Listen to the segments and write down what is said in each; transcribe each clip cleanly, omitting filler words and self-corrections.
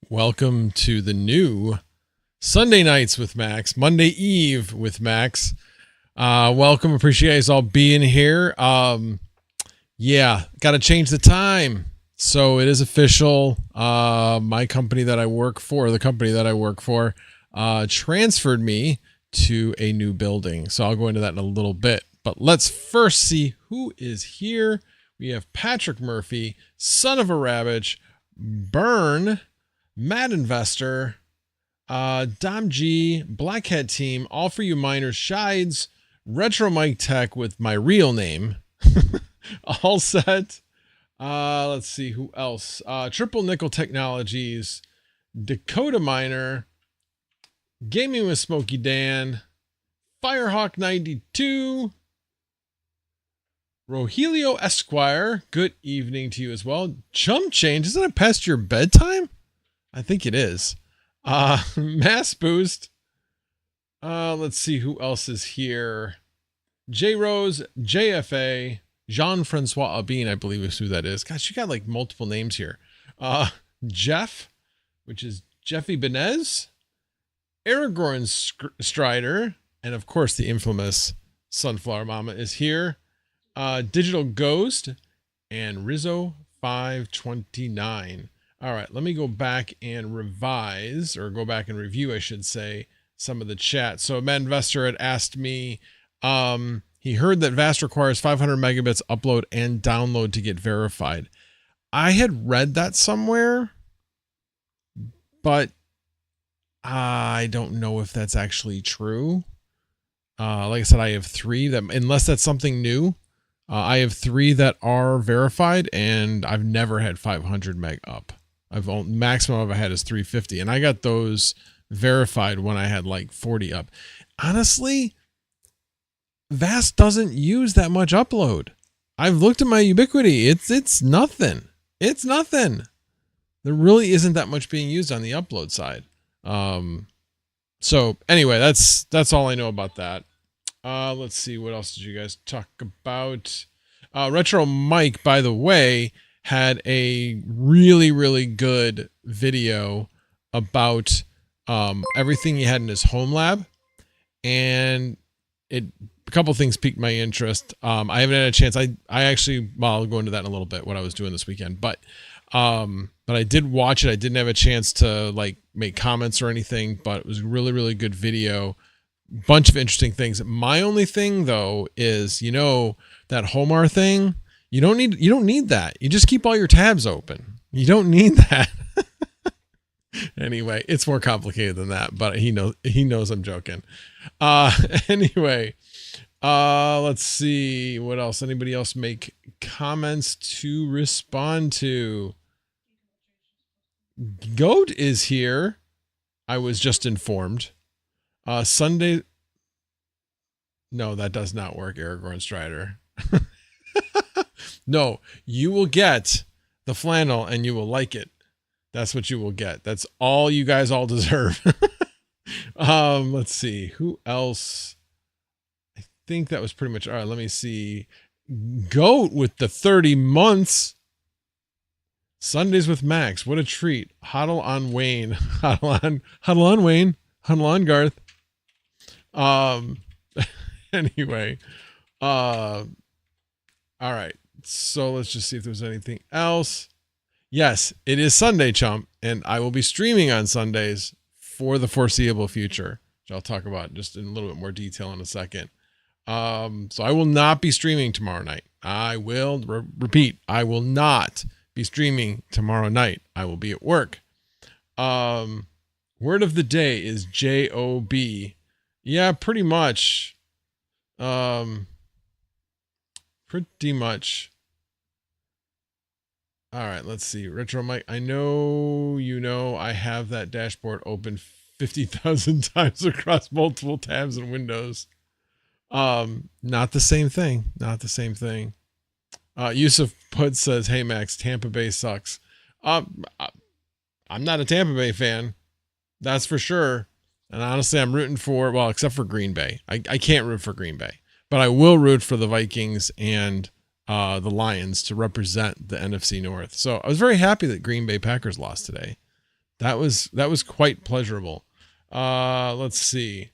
Welcome to the new Sunday nights with Max, Monday Eve with Max. Welcome. Appreciate you guys all being here. Yeah, got to change the time. So it is official. My company that I work for, transferred me to a new building. So I'll go into that in a little bit. But let's first see who is here. We have Patrick Murphy, Son of a Ravage, Burn, Mad Investor, Dom G, Blackhead Team, All For You Miners, Shides, Retro Mike Tech with my real name, All Set. Let's see who else. Triple Nickel Technologies, Dakota Miner, Gaming with Smokey Dan, Firehawk 92, Rogelio Esquire. Good evening to you as well. Chump Change, isn't it past your bedtime? I think it is. Mass Boost. Let's see who else is here. J Rose, JFA, Jean-Francois Abin, I believe is who that is. Gosh, you got like multiple names here. Jeff, which is Jeffy Benez, Aragorn Strider, and of course the infamous Sunflower Mama is here. Digital Ghost and Rizzo 529. All right, let me go back and revise, or go back and review, I should say, some of the chat. So Mad Investor had asked me, he heard that VAST requires 500 megabits upload and download to get verified. I had read that somewhere, but I don't know if that's actually true. Like I said, I have 3 that, unless that's something new, I have 3 that are verified, and I've never had 500 meg up. Maximum I've had is 350, and I got those verified when I had like 40 up. Honestly, VAST doesn't use that much upload. I've looked at my Ubiquity. It's nothing. It's nothing. There really isn't that much being used on the upload side. So anyway, that's all I know about that. Let's see, what else did you guys talk about? Retro Mike, by the way, had a really good video about everything he had in his home lab, and a couple things piqued my interest. I haven't had a chance. I actually, well, I'll go into that in a little bit, what I was doing this weekend, but I did watch it. I didn't have a chance to like make comments or anything, but it was a really good video. Bunch of interesting things. My only thing though is, that Homar thing, you don't need that. You just keep all your tabs open. You don't need that. Anyway, it's more complicated than that, but he knows I'm joking. Anyway, let's see what else. Anybody else make comments to respond to? Goat is here. I was just informed. Sunday. No, that does not work, Aragorn Strider. No, you will get the flannel and you will like it. That's what you will get. That's all you guys all deserve. Let's see who else. I think that was pretty much all right. Let me see. Goat with the 30 months. Sundays with Max. What a treat. Huddle on Wayne. Huddle on Wayne. Huddle on Garth. Anyway, all right. So let's just see if there's anything else. Yes, it is Sunday, chump, and I will be streaming on Sundays for the foreseeable future, which I'll talk about just in a little bit more detail in a second. So I will not be streaming tomorrow night. I will repeat, I will not be streaming tomorrow night. I will be at work. Word of the day is JOB. Yeah, pretty much. Pretty much. All right, let's see. Retro Mike, I know I have that dashboard open 50,000 times across multiple tabs and windows. Not the same thing. Not the same thing. Yusuf Put says, "Hey Max, Tampa Bay sucks." I'm not a Tampa Bay fan. That's for sure. And honestly, I'm rooting for, well, except for Green Bay. I can't root for Green Bay, but I will root for the Vikings and the Lions to represent the NFC North. So I was very happy that Green Bay Packers lost today. that was quite pleasurable. Let's see.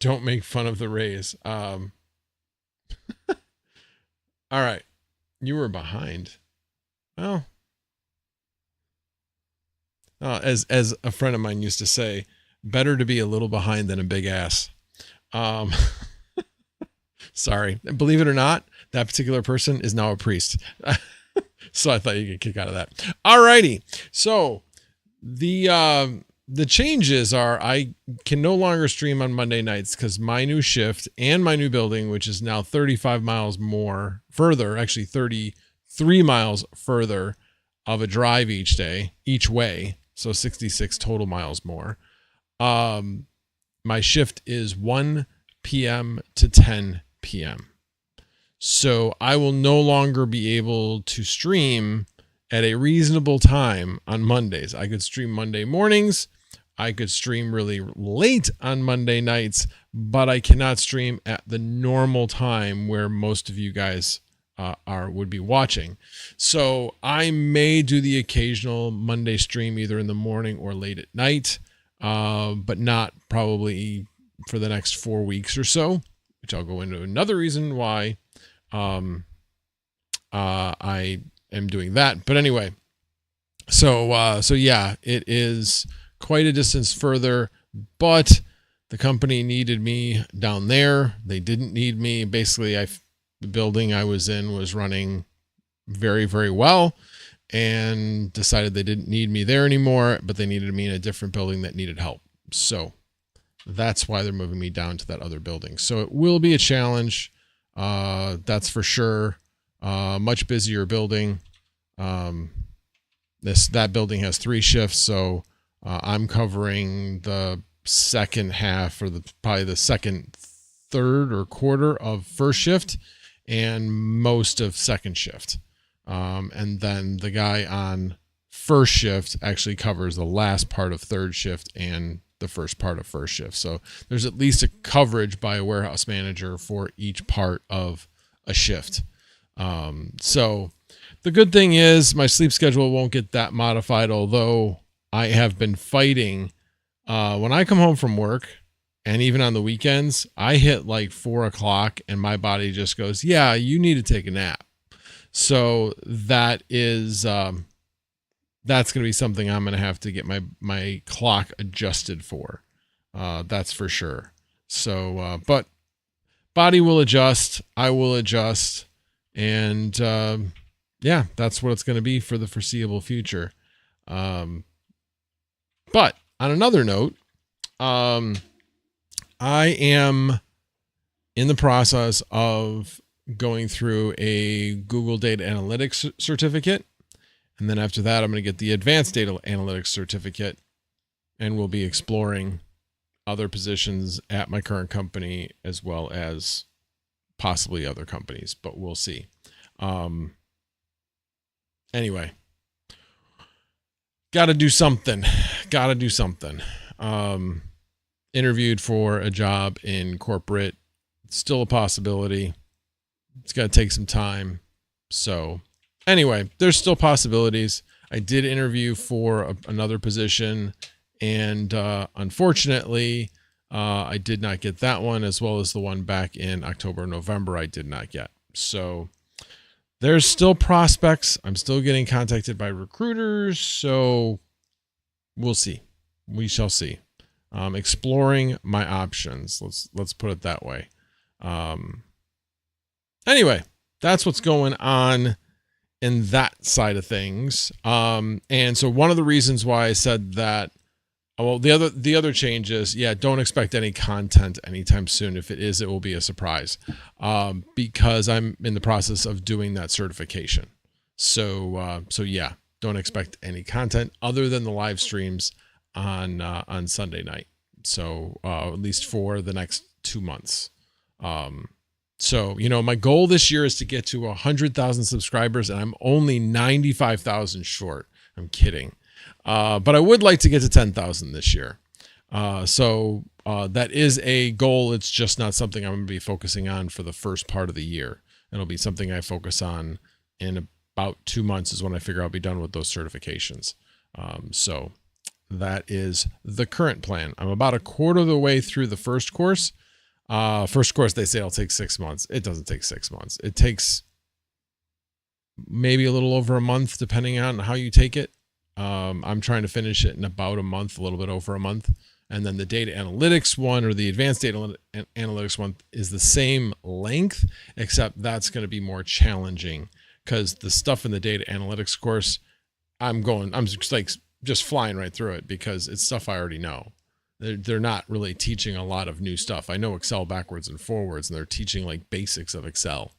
Don't make fun of the Rays. All right. You were behind. Well, as a friend of mine used to say, better to be a little behind than a big ass. Sorry. Believe it or not, that particular person is now a priest. So I thought you could kick out of that. All righty. So the changes are I can no longer stream on Monday nights because my new shift and my new building, which is now 35 miles more further, actually 33 miles further of a drive each way. So 66 total miles more. My shift is 1 p.m. to 10 p.m. So I will no longer be able to stream at a reasonable time on Mondays. I could stream Monday mornings. I could stream really late on Monday nights, but I cannot stream at the normal time where most of you guys would be watching. So I may do the occasional Monday stream either in the morning or late at night, but not probably for the next 4 weeks or so, which I'll go into another reason why I am doing that. But anyway, so yeah, it is quite a distance further, but the company needed me down there. They didn't need me. Basically, the building I was in was running very, very well and decided they didn't need me there anymore, but they needed me in a different building that needed help. So that's why they're moving me down to that other building. So it will be a challenge. That's for sure. Much busier building. That building has 3 shifts. So, I'm covering the second half or probably the second third or quarter of first shift and most of second shift. And then the guy on first shift actually covers the last part of third shift and the first part of first shift. So there's at least a coverage by a warehouse manager for each part of a shift. So the good thing is my sleep schedule won't get that modified, although I have been fighting. When I come home from work and even on the weekends, I hit like 4 o'clock and my body just goes, yeah, you need to take a nap. So that is, that's going to be something I'm going to have to get my clock adjusted for. That's for sure. So, but body will adjust. I will adjust. And, yeah, that's what it's going to be for the foreseeable future. But on another note, I am in the process of going through a Google Data Analytics certificate. And then after that, I'm going to get the Advanced Data Analytics certificate, and we'll be exploring other positions at my current company as well as possibly other companies, but we'll see. Anyway, got to do something. Interviewed for a job in corporate. It's still a possibility. It's got to take some time. So anyway, there's still possibilities. I did interview for another position, and unfortunately, I did not get that one, as well as the one back in October, November, I did not get. So there's still prospects. I'm still getting contacted by recruiters. So we'll see. We shall see. Exploring my options. Let's put it that way. Anyway, that's what's going on in that side of things. And so one of the reasons why I said that, well, the other changes, yeah, don't expect any content anytime soon. If it is, it will be a surprise, because I'm in the process of doing that certification. So yeah, don't expect any content other than the live streams on Sunday night. So at least for the next 2 months. So, my goal this year is to get to 100,000 subscribers, and I'm only 95,000 short. I'm kidding. But I would like to get to 10,000 this year. So that is a goal. It's just not something I'm going to be focusing on for the first part of the year. It'll be something I focus on in about 2 months is when I figure I'll be done with those certifications. So that is the current plan. I'm about a quarter of the way through the first course. First course, they say it'll take 6 months. It doesn't take 6 months. It takes maybe a little over a month, depending on how you take it. I'm trying to finish it in about a month, a little bit over a month. And then the data analytics one, or the advanced data analytics one, is the same length, except that's going to be more challenging because the stuff in the data analytics course, I'm just flying right through it because it's stuff I already know. They're not really teaching a lot of new stuff. I know Excel backwards and forwards, and they're teaching like basics of Excel.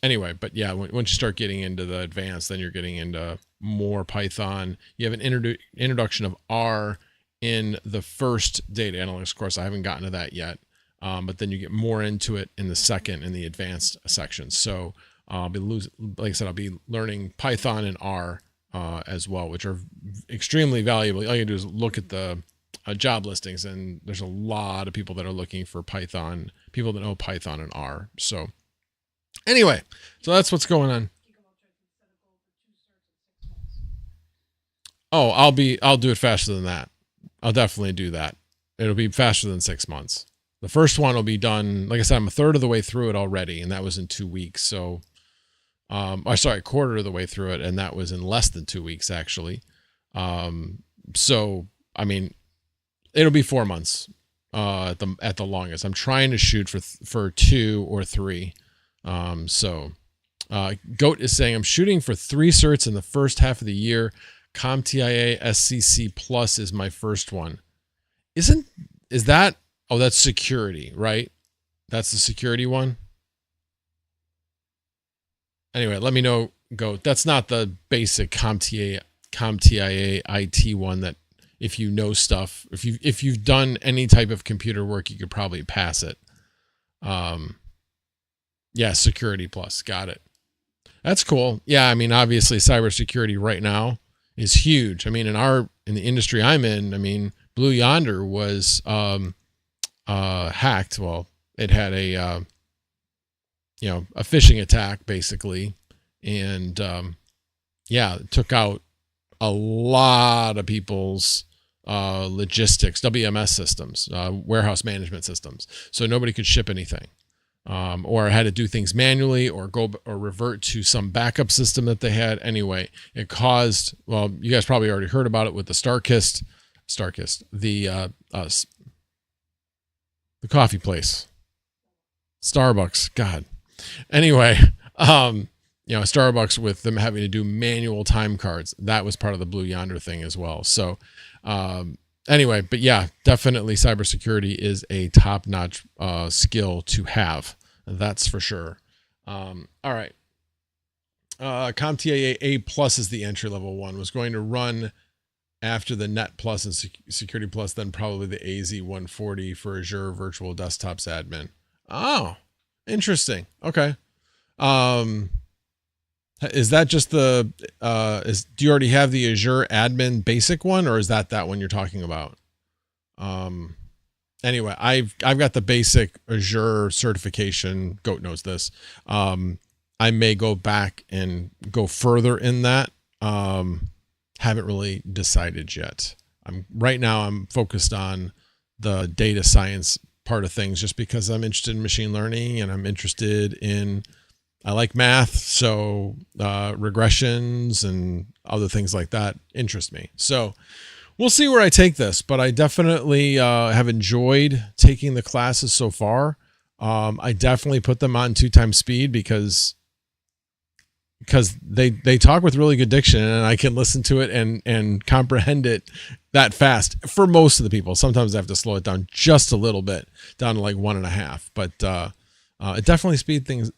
Anyway, but yeah, once you start getting into the advanced, then you're getting into more Python. You have an introduction of R in the first data analytics course. I haven't gotten to that yet, but then you get more into it in the second, in the advanced section. So like I said, I'll be learning Python and R as well, which are extremely valuable. All you do is look at the job listings, and there's a lot of people that are looking for Python, people that know Python and R. So anyway, so that's what's going on. Oh, I'll do it faster than that. I'll definitely do that. It'll be faster than 6 months. The first one will be done. Like I said, I'm a third of the way through it already, and that was in 2 weeks. So, quarter of the way through it, and that was in less than 2 weeks, actually. So, I mean, it'll be 4 months, at the longest. I'm trying to shoot for 2 or 3. Goat is saying, I'm shooting for 3 certs in the first half of the year. CompTIA SCC Plus is my first one. Is that, oh, that's security, right? That's the security one. Anyway, let me know, Goat. That's not the basic CompTIA IT one that if you know stuff, if you've done any type of computer work, you could probably pass it. Yeah, Security Plus. Got it. That's cool. Yeah, I mean, obviously cybersecurity right now is huge. I mean, in the industry I'm in, I mean, Blue Yonder was hacked. Well, it had a phishing attack basically, and it took out a lot of people's logistics, WMS systems, warehouse management systems. So nobody could ship anything. Or had to do things manually or revert to some backup system that they had. Anyway, it caused, well, you guys probably already heard about it with the Starkist, the coffee place, Starbucks. God. Anyway, Starbucks with them having to do manual time cards. That was part of the Blue Yonder thing as well. So, anyway, but yeah, definitely cybersecurity is a top-notch skill to have. That's for sure. All right. CompTIA A Plus is the entry-level one. Was going to run after the Net Plus and Security Plus, then probably the AZ140 for Azure Virtual Desktops admin. Oh, interesting. Okay. Is that just do you already have the Azure admin basic one, or is that one you're talking about? Anyway, I've got the basic Azure certification. Goat knows this. I may go back and go further in that. Haven't really decided yet. Right now I'm focused on the data science part of things, just because I'm interested in machine learning, and I'm interested in, I like math, so regressions and other things like that interest me. So we'll see where I take this, but I definitely have enjoyed taking the classes so far. I definitely put them on 2x speed because they talk with really good diction, and I can listen to it and comprehend it that fast for most of the people. Sometimes I have to slow it down just a little bit, down to like 1.5, but it definitely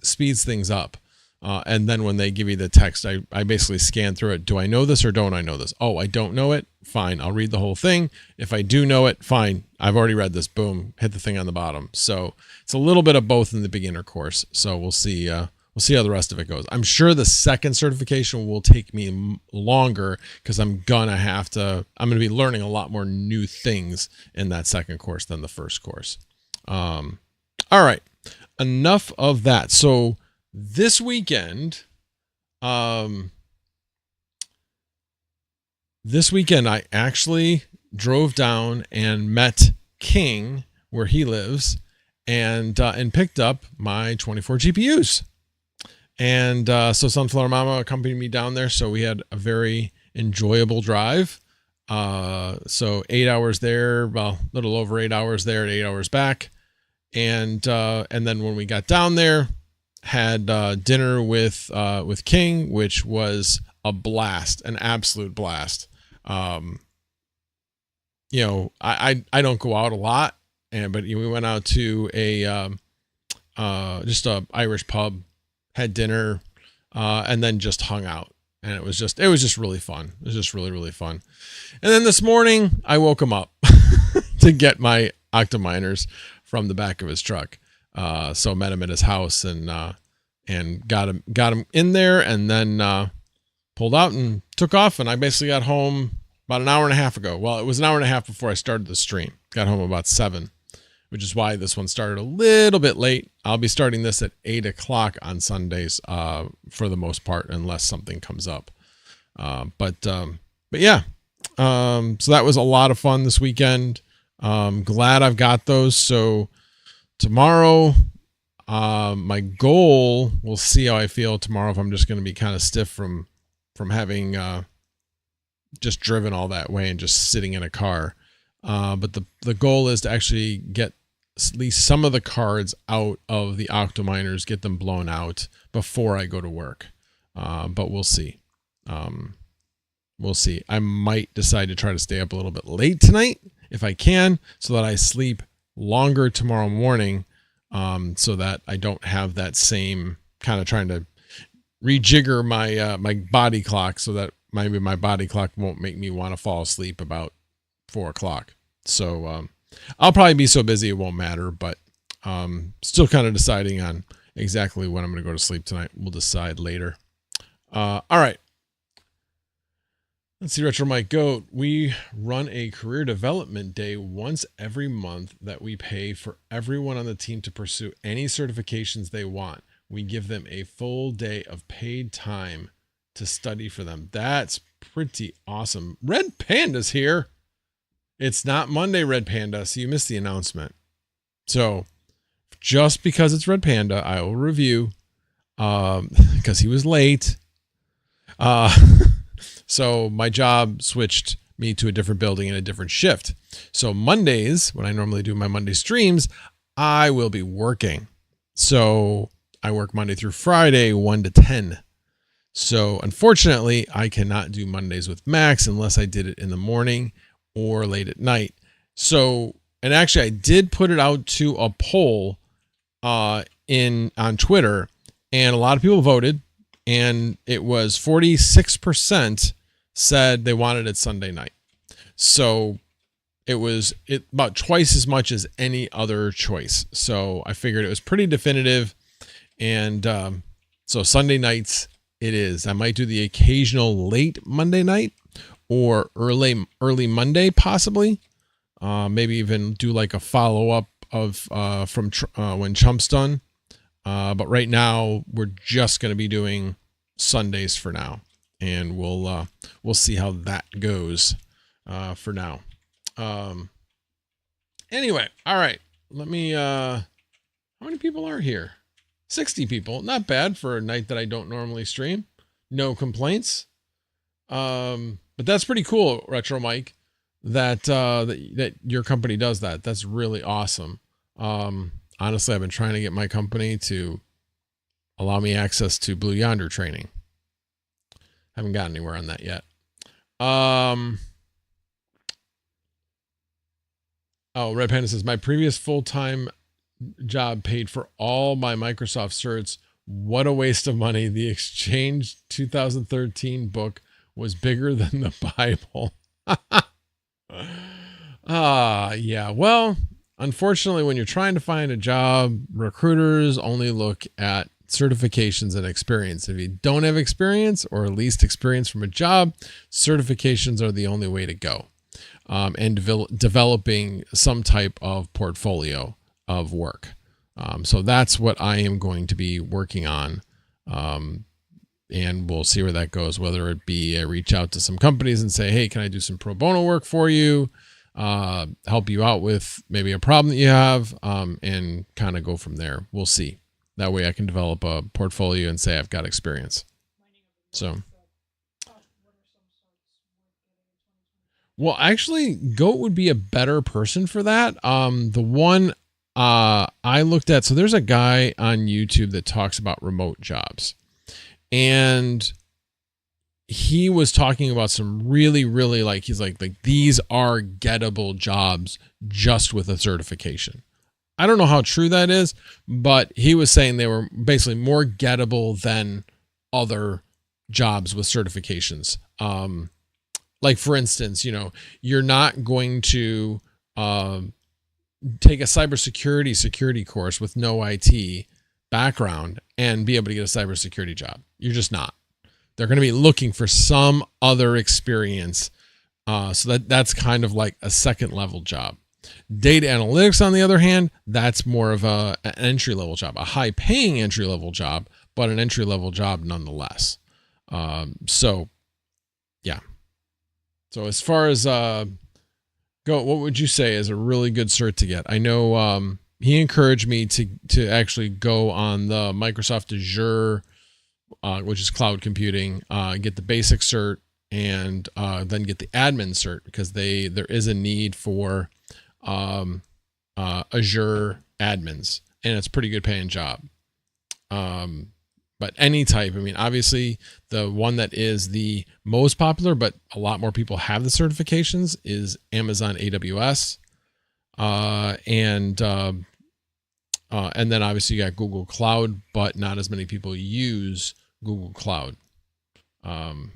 speeds things up. And then when they give you the text, I basically scan through it. Do I know this or don't I know this? Oh, I don't know it. Fine. I'll read the whole thing. If I do know it, fine. I've already read this. Boom. Hit the thing on the bottom. So it's a little bit of both in the beginner course. So we'll see. We'll see how the rest of it goes. I'm sure the second certification will take me longer because I'm going to be learning a lot more new things in that second course than the first course. All right. Enough of that. So this weekend, this weekend I actually drove down and met King where he lives and picked up my 24 GPUs. And so Sunflower Mama accompanied me down there. So we had a very enjoyable drive. So 8 hours there, well, a little over 8 hours there and 8 hours back. And then when we got down there, had dinner with King, which was a blast, an absolute blast. You know, I don't go out a lot, but we went out to a just a Irish pub, had dinner, and then just hung out. And it was just really fun. It was just really, really fun. And then this morning I woke him up to get my Octominers from the back of his truck. So met him at his house and got him in there, and then pulled out and took off. And I basically got home about an hour and a half ago. Well, it was an hour and a half before I started the stream. Got home about 7, which is why this one started a little bit late. I'll be starting this at 8 o'clock on Sundays for the most part, unless something comes up. But yeah, so that was a lot of fun this weekend. Glad I've got those. So tomorrow, my goal, we'll see how I feel tomorrow, if I'm just going to be kind of stiff from having just driven all that way and just sitting in a car. But the goal is to actually get at least some of the cards out of the Octominers, get them blown out before I go to work. But we'll see. We'll see. I might decide to try to stay up a little bit late tonight if I can, so that I sleep longer tomorrow morning, so that I don't have that same kind of trying to rejigger my my body clock, so that maybe my body clock won't make me want to fall asleep about 4 o'clock. So I'll probably be so busy it won't matter, but still kind of deciding on exactly when I'm going to go to sleep tonight. We'll decide later. All right. Let's see, Retro Mike Goat. We run a career development day once every month that we pay for everyone on the team to pursue any certifications they want. We give them a full day of paid time to study for them. That's pretty awesome. Red Panda's here. It's not Monday, Red Panda, so you missed the announcement. So just because it's Red Panda, I will review because he was late. So my job switched me to a different building and a different shift. So Mondays, when I normally do my Monday streams, I will be working. So I work Monday through Friday, 1 to 10. So unfortunately, I cannot do Mondays with Max unless I did it in the morning or late at night. So, and actually I did put it out to a poll on Twitter, and a lot of people voted, and it was 46% said they wanted it Sunday night. So it was about twice as much as any other choice. So I figured it was pretty definitive. And so Sunday nights it is. I might do the occasional late Monday night or early Monday, possibly. Maybe even do like a follow-up of from when Chump's done. But right now we're just going to be doing Sundays for now, and we'll see how that goes for now. Anyway, all right. Let me how many people are here? 60 people. Not bad for a night that I don't normally stream. No complaints. But that's pretty cool, Retro Mike, that your company does that. That's really awesome. Honestly, I've been trying to get my company to allow me access to Blue Yonder training. Haven't gotten anywhere on that yet. Red Panda says, my previous full-time job paid for all my Microsoft certs. What a waste of money. The Exchange 2013 book was bigger than the Bible. Yeah. Well, unfortunately, when you're trying to find a job, recruiters only look at certifications and experience. If you don't have experience, or at least experience from a job, certifications are the only way to go. And developing some type of portfolio of work. So that's what I am going to be working on and we'll see where that goes, whether it be reach out to some companies and say, hey, can I do some pro bono work for you? Help you out with maybe a problem that you have, and kind of go from there. We'll see. That way I can develop a portfolio and say I've got experience. So, well, actually, Goat would be a better person for that. The one I looked at, so there's a guy on YouTube that talks about remote jobs, and he was talking about some really, really he's like these are gettable jobs just with a certification. I don't know how true that is, but he was saying they were basically more gettable than other jobs with certifications. Like for instance, you're not going to take a security course with no IT background and be able to get a cybersecurity job. You're just not. They're going to be looking for some other experience. So that's kind of like a second level job. Data analytics, on the other hand, that's more of an entry level job, a high paying entry level job, but an entry level job nonetheless. So yeah. So as far as Go, what would you say is a really good cert to get? I know he encouraged me to actually go on the Microsoft Azure, which is cloud computing, get the basic cert, and then get the admin cert, because there is a need for Azure admins, and it's a pretty good paying job. But any type, I mean, obviously the one that is the most popular, but a lot more people have the certifications, is Amazon AWS. And then obviously you got Google Cloud, but not as many people use Google Cloud. But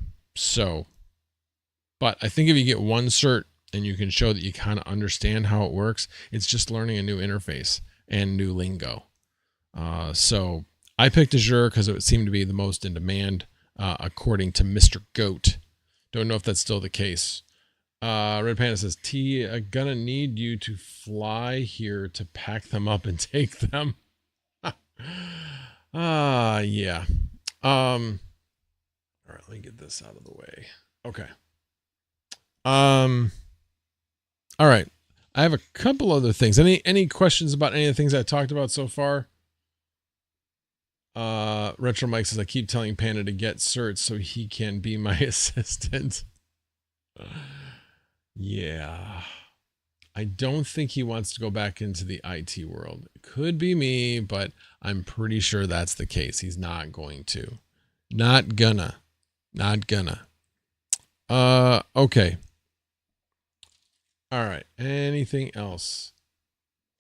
I think if you get one cert and you can show that you kind of understand how it works, it's just learning a new interface and new lingo. So I picked Azure because it seemed to be the most in demand, according to Mr. Goat. Don't know if that's still the case. Red Panda says, T, I'm gonna need you to fly here to pack them up and take them. Yeah. All right, let me get this out of the way. Okay. All right. I have a couple other things. Any questions about any of the things I talked about so far? Retro Mike says, I keep telling Panda to get certs so he can be my assistant. Yeah. I don't think he wants to go back into the IT world. It could be me, but I'm pretty sure that's the case. He's not going to. Not gonna. Okay. All right. Anything else?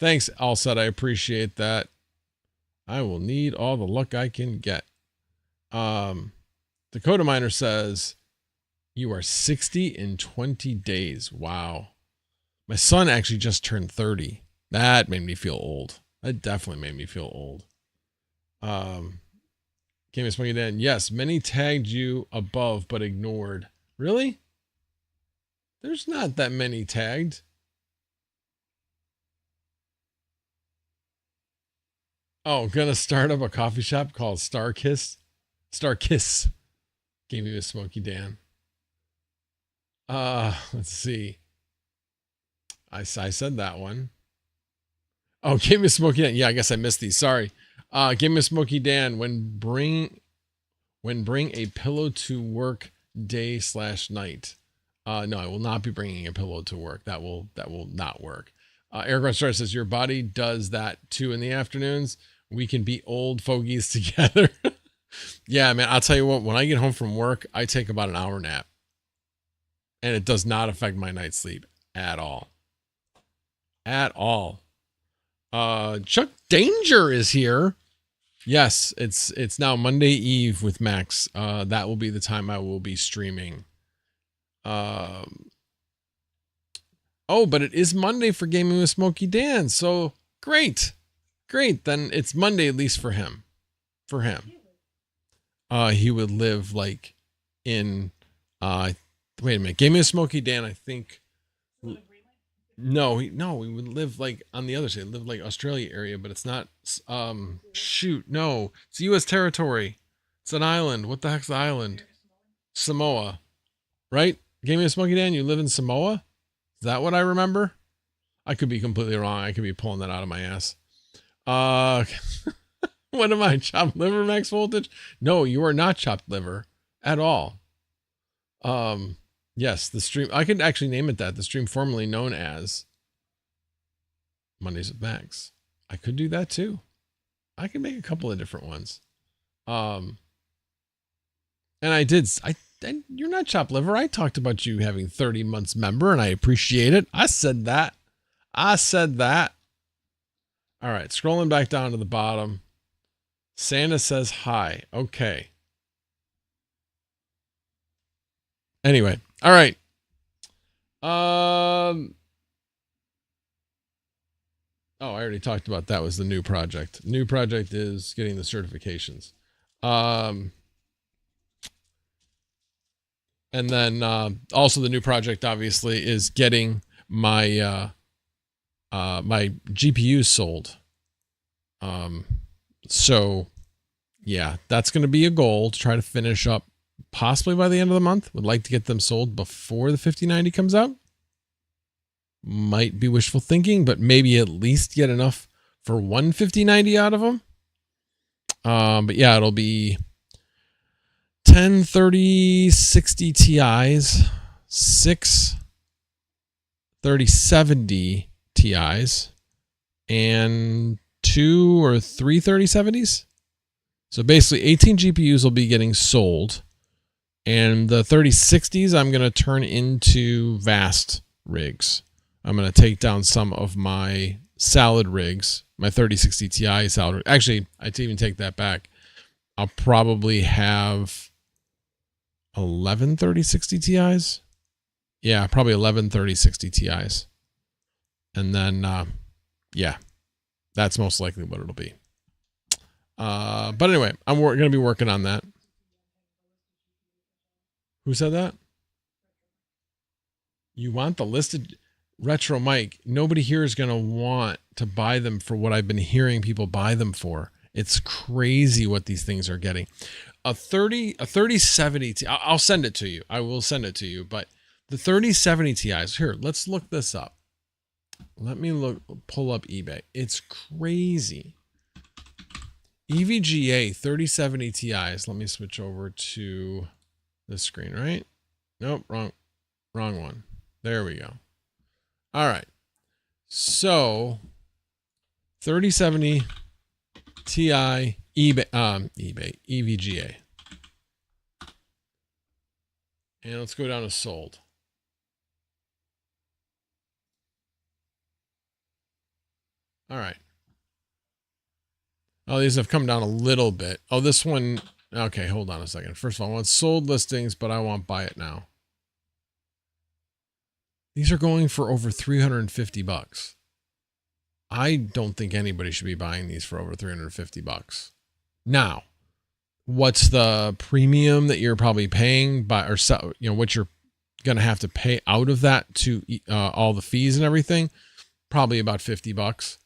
Thanks, Alsat. I appreciate that. I will need all the luck I can get. Dakota Miner says, you are 60 in 20 days. Wow. My son actually just turned 30. That made me feel old. That definitely made me feel old. Came in Smoky Dan. Yes, many tagged you above, but ignored. Really? There's not that many tagged. Oh, gonna start up a coffee shop called Star Kiss. Gave me a Smoky Dan. Let's see. I said that one. Oh, gave me a Smoky Dan. Yeah, I guess I missed these. Sorry. Give me a Smoky Dan. When bring a pillow to work day/night. No, I will not be bringing a pillow to work. That will not work. Argon Star says, your body does that too in the afternoons. We can be old fogies together. Yeah, man, I'll tell you what, when I get home from work, I take about an hour nap. And it does not affect my night's sleep at all. At all. Chuck Danger is here. Yes, it's now Monday Eve with Max. That will be the time I will be streaming. Oh, but it is Monday for Gaming with Smoky Dan. So great. Then it's Monday, at least for him. He would live like in, wait a minute. Gaming with Smoky Dan, I think. No, he would live like on the other side. Live like Australia area, but it's not, shoot, no, it's U.S. territory. It's an island. What the heck's the island? Samoa. Right? Game of Smoky Dan, you live in Samoa? Is that what I remember? I could be completely wrong. I could be pulling that out of my ass. What am I? Chopped liver, max voltage? No, you are not chopped liver at all. Yes, the stream. I could actually name it that. The stream formerly known as Mondays with Max. I could do that too. I could make a couple of different ones. And I did. You're not chopped liver. I talked about you having 30 months member, and I appreciate it. I said that. All right, scrolling back down to the bottom. Santa says hi. Okay. Anyway, all right. Oh, I already talked about that was the new project. New project is getting the certifications. And then also the new project obviously is getting my my GPUs sold. So yeah, that's going to be a goal to try to finish up possibly by the end of the month. Would like to get them sold before the 5090 comes out. Might be wishful thinking, but maybe at least get enough for one 5090 out of them. But yeah, it'll be 10 3060 Ti's, 6 3070 Ti's, and 2 or 3 3070s. So basically 18 GPUs will be getting sold, and the 3060s I'm going to turn into VAST rigs. I'm going to take down some of my salad rigs, my 3060 Ti salad. Actually, I'd even take that back. I'll probably have 11 3060 Ti's. Yeah, probably 11 3060 Ti's. And then, yeah, that's most likely what it'll be. But anyway, I'm going to be working on that. Who said that? You want the listed retro mic? Nobody here is going to want to buy them for what I've been hearing people buy them for. It's crazy what these things are getting. A 3070 Ti, I'll send it to you. I will send it to you. But the 3070 Ti's, here, let's look this up. Let me pull up eBay. It's crazy. EVGA 3070 Ti's. Let me switch over to this screen, right? Nope, wrong one. There we go. All right. So 3070 Ti EVGA. And let's go down to sold. All right. Oh, these have come down a little bit. Oh, this one. Okay, hold on a second. First of all, I want sold listings, but I want buy it now. These are going for over 350 bucks. I don't think anybody should be buying these for over 350 bucks. Now, what's the premium that you're probably paying by, or what you're going to have to pay out of that to all the fees and everything? Probably about 50 bucks.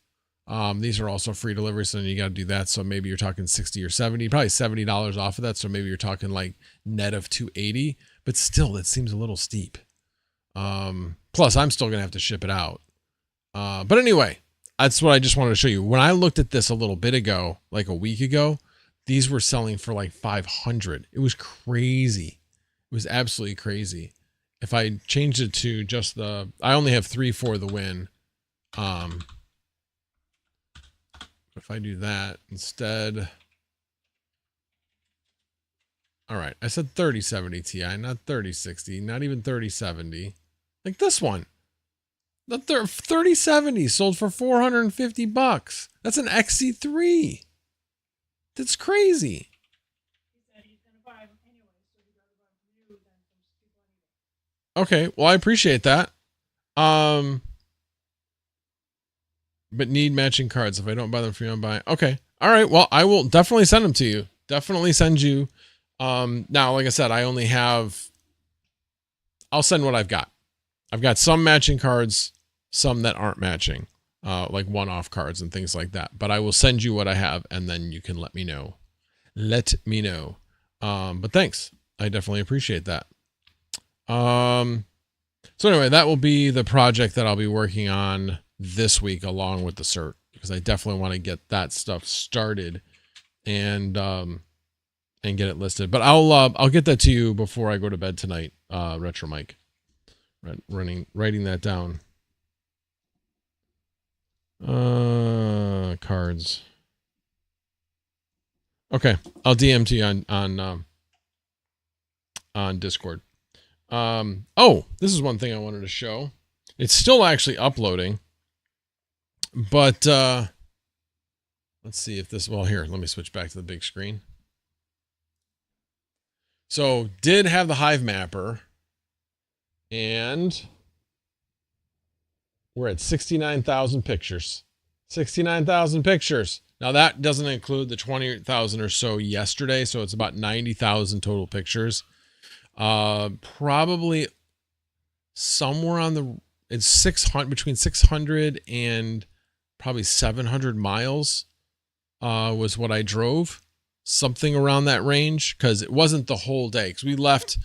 These are also free delivery, so then you got to do that. So maybe you're talking 60 or 70, probably $70 off of that. So maybe you're talking like net of 280, but still that seems a little steep. Plus I'm still going to have to ship it out. But anyway, that's what I just wanted to show you. When I looked at this a little bit ago, like a week ago, these were selling for like 500. It was crazy. It was absolutely crazy. If I changed it to just I only have 3 for the win. If I do that instead. All right. I said 3070 Ti, not 3060, not even 3070. Like this one. The 3070 sold for 450 bucks. That's an XC3. That's crazy. Okay, well, I appreciate that. But need matching cards. If I don't buy them for you, I'm buying. Okay. All right. Well, I will definitely send them to you. Definitely send you. Now, like I said, I'll send what I've got. I've got some matching cards, some that aren't matching, like one-off cards and things like that. But I will send you what I have, and then you can let me know. Let me know. But thanks. I definitely appreciate that. So anyway, that will be the project that I'll be working on this week along with the cert, because I definitely want to get that stuff started and get it listed. But I'll get that to you before I go to bed tonight, Retro Mike. Writing that down. Cards. Okay, I'll DM to you on Discord. Oh, this is one thing I wanted to show. It's still actually uploading, but let's see if this, well, here, let me switch back to the big screen. So did have the Hive mapper, and we're at 69,000 pictures. 69,000 pictures. Now that doesn't include the 20,000 or so yesterday, so it's about 90,000 total pictures. Probably somewhere on the, it's 600, between 600 and probably 700 miles was what I drove, something around that range, because it wasn't the whole day, because we left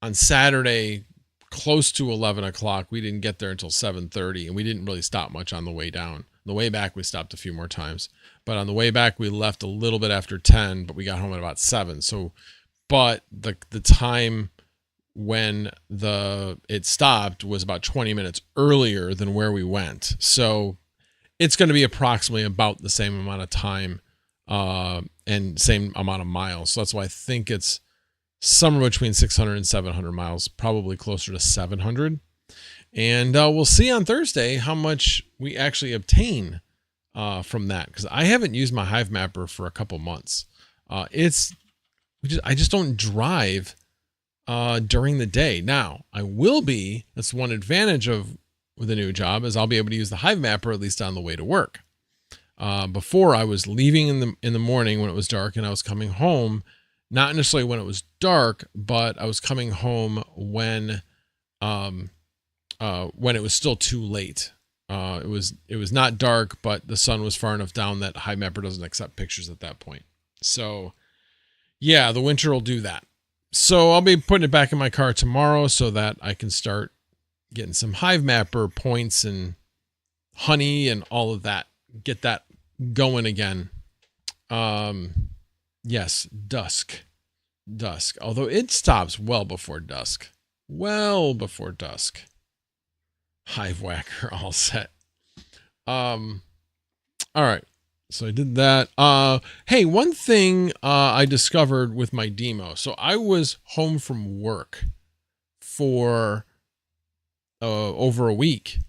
on Saturday close to 11 o'clock. We didn't get there until 7:30, and we didn't really stop much on the way down. On the way back, we stopped a few more times, but on the way back, we left a little bit after 10, but we got home at about 7. So, but the time when it stopped was about 20 minutes earlier than where we went. So it's going to be approximately about the same amount of time and same amount of miles. So that's why I think it's somewhere between 600 and 700 miles, probably closer to 700. And we'll see on Thursday how much we actually obtain from that, because I haven't used my Hive mapper for a couple months. I just don't drive during the day. Now I will be, that's one advantage of the new job, is I'll be able to use the Hive mapper at least on the way to work. Before, I was leaving in the morning when it was dark, and I was coming home, not necessarily when it was dark, but I was coming home when it was still too late. It was not dark, but the sun was far enough down that Hive mapper doesn't accept pictures at that point. So yeah, the winter will do that. So I'll be putting it back in my car tomorrow so that I can start getting some Hive mapper points and honey and all of that. Get that going again. Yes, dusk. Although it stops well before dusk. Hive whacker all set. All right. So I did that. Hey, one thing I discovered with my demo. So I was home from work for over a week,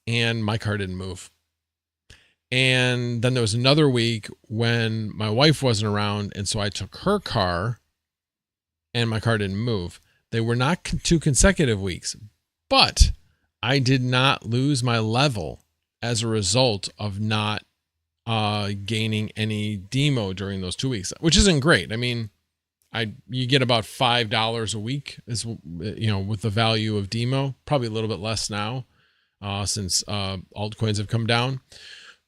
and my car didn't move. And then there was another week when my wife wasn't around, and so I took her car, and my car didn't move. They were not 2 consecutive weeks, but I did not lose my level as a result of not gaining any demo during those 2 weeks, which isn't great. I mean, you get about $5 a week, is, with the value of demo, probably a little bit less now since altcoins have come down.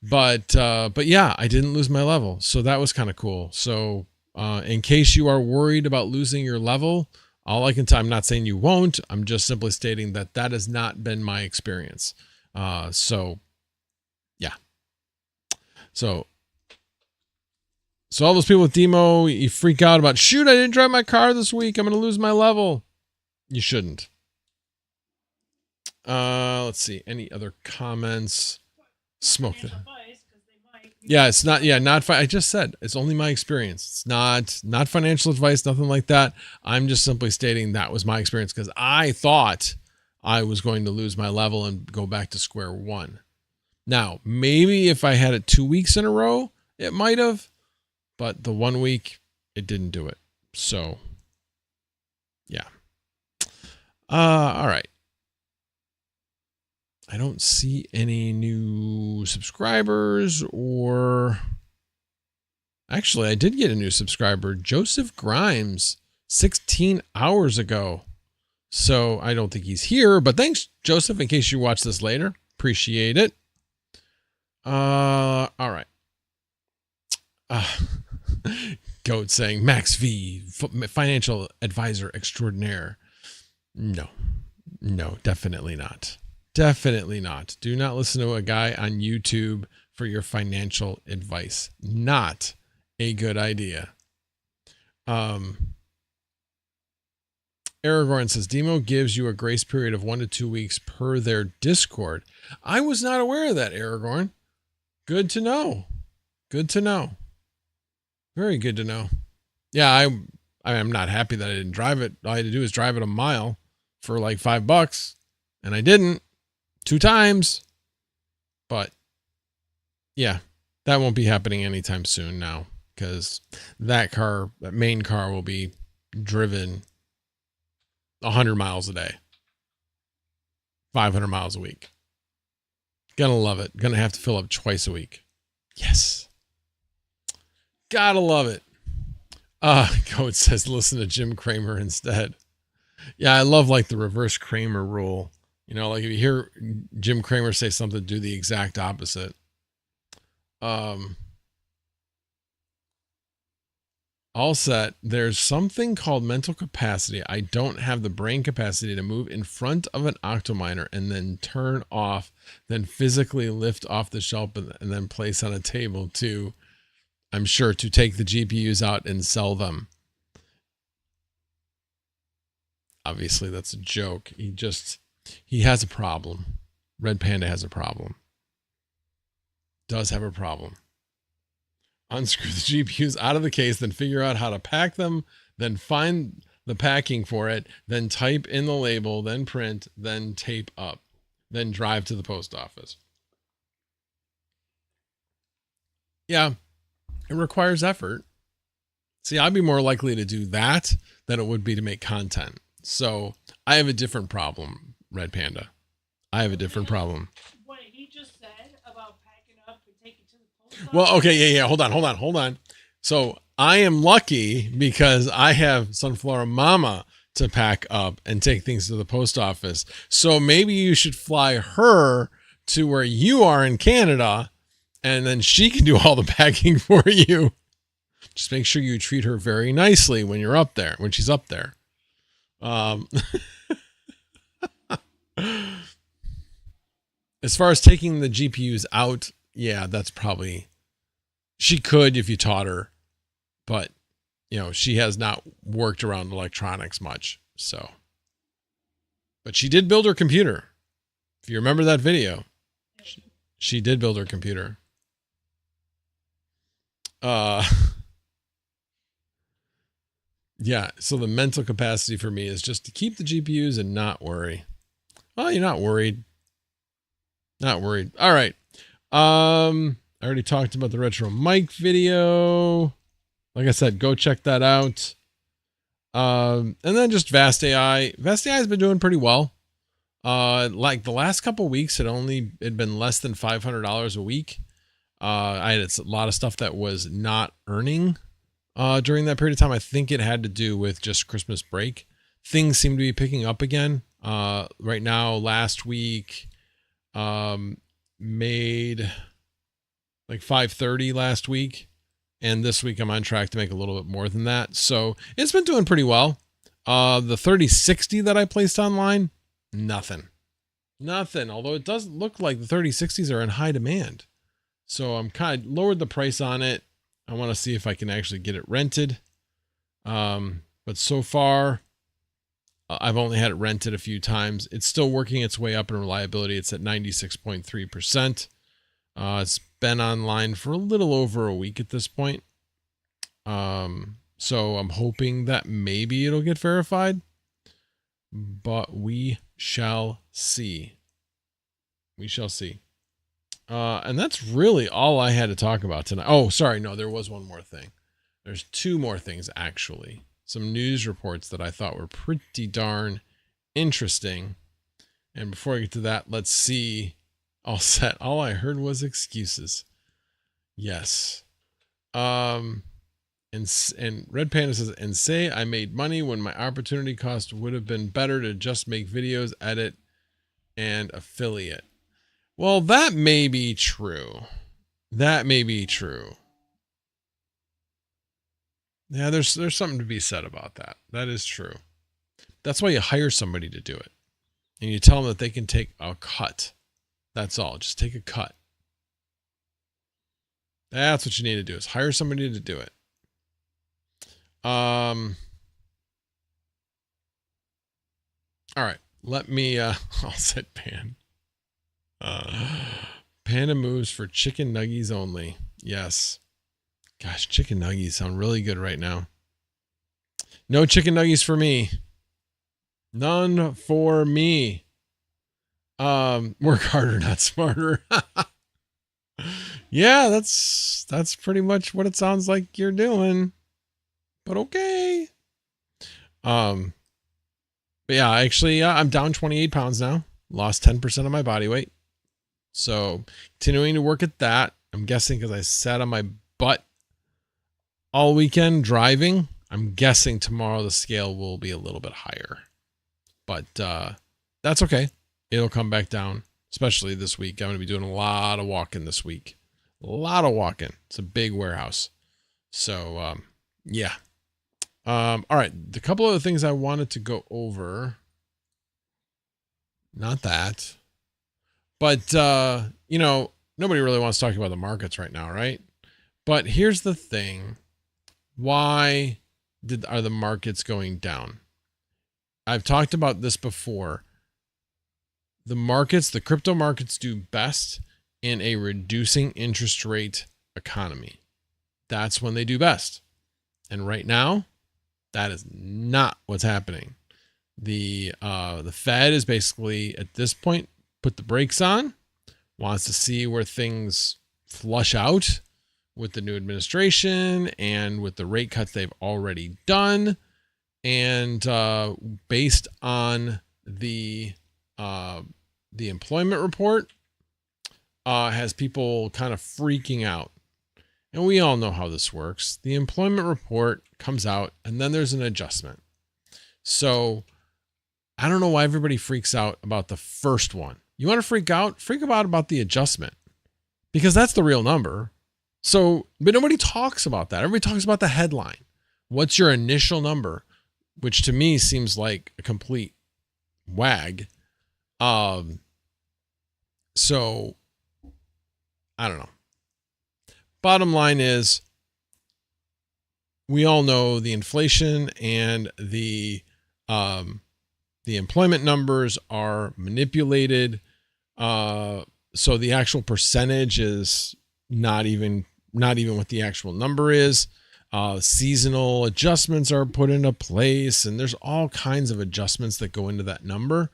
But yeah, I didn't lose my level, so that was kind of cool. So in case you are worried about losing your level, all I can tell, I'm not saying you won't, I'm just simply stating that has not been my experience. So yeah. So all those people with demo, you freak out about, shoot, I didn't drive my car this week, I'm going to lose my level. You shouldn't. Let's see. Any other comments? Smoke that. Yeah, it's not. Yeah, not. I just said it's only my experience. It's not financial advice, nothing like that. I'm just simply stating that was my experience, because I thought I was going to lose my level and go back to square one. Now, maybe if I had it 2 weeks in a row, it might have, but the 1 week, it didn't do it. So, yeah. All right. I don't see any new subscribers, or actually I did get a new subscriber, Joseph Grimes, 16 hours ago. So I don't think he's here, but thanks, Joseph, in case you watch this later. Appreciate it. All right. Goat saying Max V, financial advisor extraordinaire. No, definitely not. Definitely not. Do not listen to a guy on YouTube for your financial advice. Not a good idea. Aragorn says Demo gives you a grace period of 1 to 2 weeks per their Discord. I was not aware of that, Aragorn. Good to know. Good to know. Very good to know. Yeah, I'm not happy that I didn't drive it. All I had to do is drive it a mile for like $5, and I didn't 2 times. But yeah, that won't be happening anytime soon now, because that main car will be driven 100 miles a day, 500 miles a week. Gonna love it. Gonna have to fill up twice a week. Yes. Gotta love it. Goat says listen to Jim Cramer instead. Yeah, I love like the reverse Cramer rule. You know, like if you hear Jim Cramer say something, do the exact opposite. All set. There's something called mental capacity. I don't have the brain capacity to move in front of an octominer and then turn off, then physically lift off the shelf and then place on a table to, I'm sure, to take the GPUs out and sell them. Obviously, that's a joke. He has a problem. Red Panda has a problem. Does have a problem. Unscrew the GPUs out of the case, then figure out how to pack them, then find the packing for it, then type in the label, then print, then tape up, then drive to the post office. Yeah, it requires effort. See, I'd be more likely to do that than it would be to make content. So I have a different problem, Red Panda. I have a different problem. What he just said about packing up and taking to the post office. Well, okay, yeah. Hold on. So I am lucky because I have Sunflower Mama to pack up and take things to the post office. So maybe you should fly her to where you are in Canada, and then she can do all the packing for you. Just make sure you treat her very nicely when you're up there, when she's up there. As far as taking the GPUs out, yeah, that's probably, she could if you taught her, but you know, she has not worked around electronics much. So, but she did build her computer. If you remember that video, she did build her computer. Yeah, so the mental capacity for me is just to keep the GPUs and not worry. Well, you're not worried. Not worried. All right. I already talked about the retro mic video. Like I said, go check that out. And then just Vast AI. Vast AI has been doing pretty well. Like the last couple of weeks, it'd been less than $500 a week. I had a lot of stuff that was not earning during that period of time. I think it had to do with just Christmas break. Things seem to be picking up again. Right now, last week, made like 530 last week. And this week I'm on track to make a little bit more than that. So it's been doing pretty well. The 3060 that I placed online, nothing. Although it does look like the 3060s are in high demand. So I'm kind of lowered the price on it. I want to see if I can actually get it rented. But so far, I've only had it rented a few times. It's still working its way up in reliability. It's at 96.3%. It's been online for a little over a week at this point. So I'm hoping that maybe it'll get verified, but we shall see. We shall see. And that's really all I had to talk about tonight. Oh, sorry. No, there was one more thing. There's 2 more things, actually. Some news reports that I thought were pretty darn interesting. And before I get to that, let's see. All set. All I heard was excuses. Yes. And Red Panda says, and say I made money when my opportunity cost would have been better to just make videos, edit, and affiliate. Well, that may be true. That may be true. Yeah, there's something to be said about that. That is true. That's why you hire somebody to do it. And you tell them that they can take a cut. That's all. Just take a cut. That's what you need to do, is hire somebody to do it. All right. Let me I'll set pan. Panda moves for chicken nuggies only. Yes. Gosh, chicken nuggies sound really good right now. No chicken nuggies for me. None for me. Work harder, not smarter. Yeah, that's pretty much what it sounds like you're doing. But okay. But yeah, actually, I'm down 28 pounds now. Lost 10% of my body weight. So continuing to work at that. I'm guessing because I sat on my butt all weekend driving. I'm guessing tomorrow the scale will be a little bit higher. But that's okay. It'll come back down, especially this week. I'm going to be doing a lot of walking this week. A lot of walking. It's a big warehouse. So, yeah. All right. The couple of things I wanted to go over. Not that. But, you know, nobody really wants to talk about the markets right now, right? But here's the thing. Why are the markets going down? I've talked about this before. The markets, the crypto markets, do best in a reducing interest rate economy. That's when they do best. And right now, that is not what's happening. The Fed is basically at this point put the brakes on, wants to see where things flush out with the new administration and with the rate cuts they've already done. And based on the employment report, has people kind of freaking out. And we all know how this works. The employment report comes out and then there's an adjustment. So I don't know why everybody freaks out about the first one. You want to freak out? Freak out about the adjustment, because that's the real number. So, but nobody talks about that. Everybody talks about the headline. What's your initial number? Which to me seems like a complete wag. So I don't know. Bottom line is, we all know the inflation and the employment numbers are manipulated. So the actual percentage is not even what the actual number is. Seasonal adjustments are put into place, and there's all kinds of adjustments that go into that number.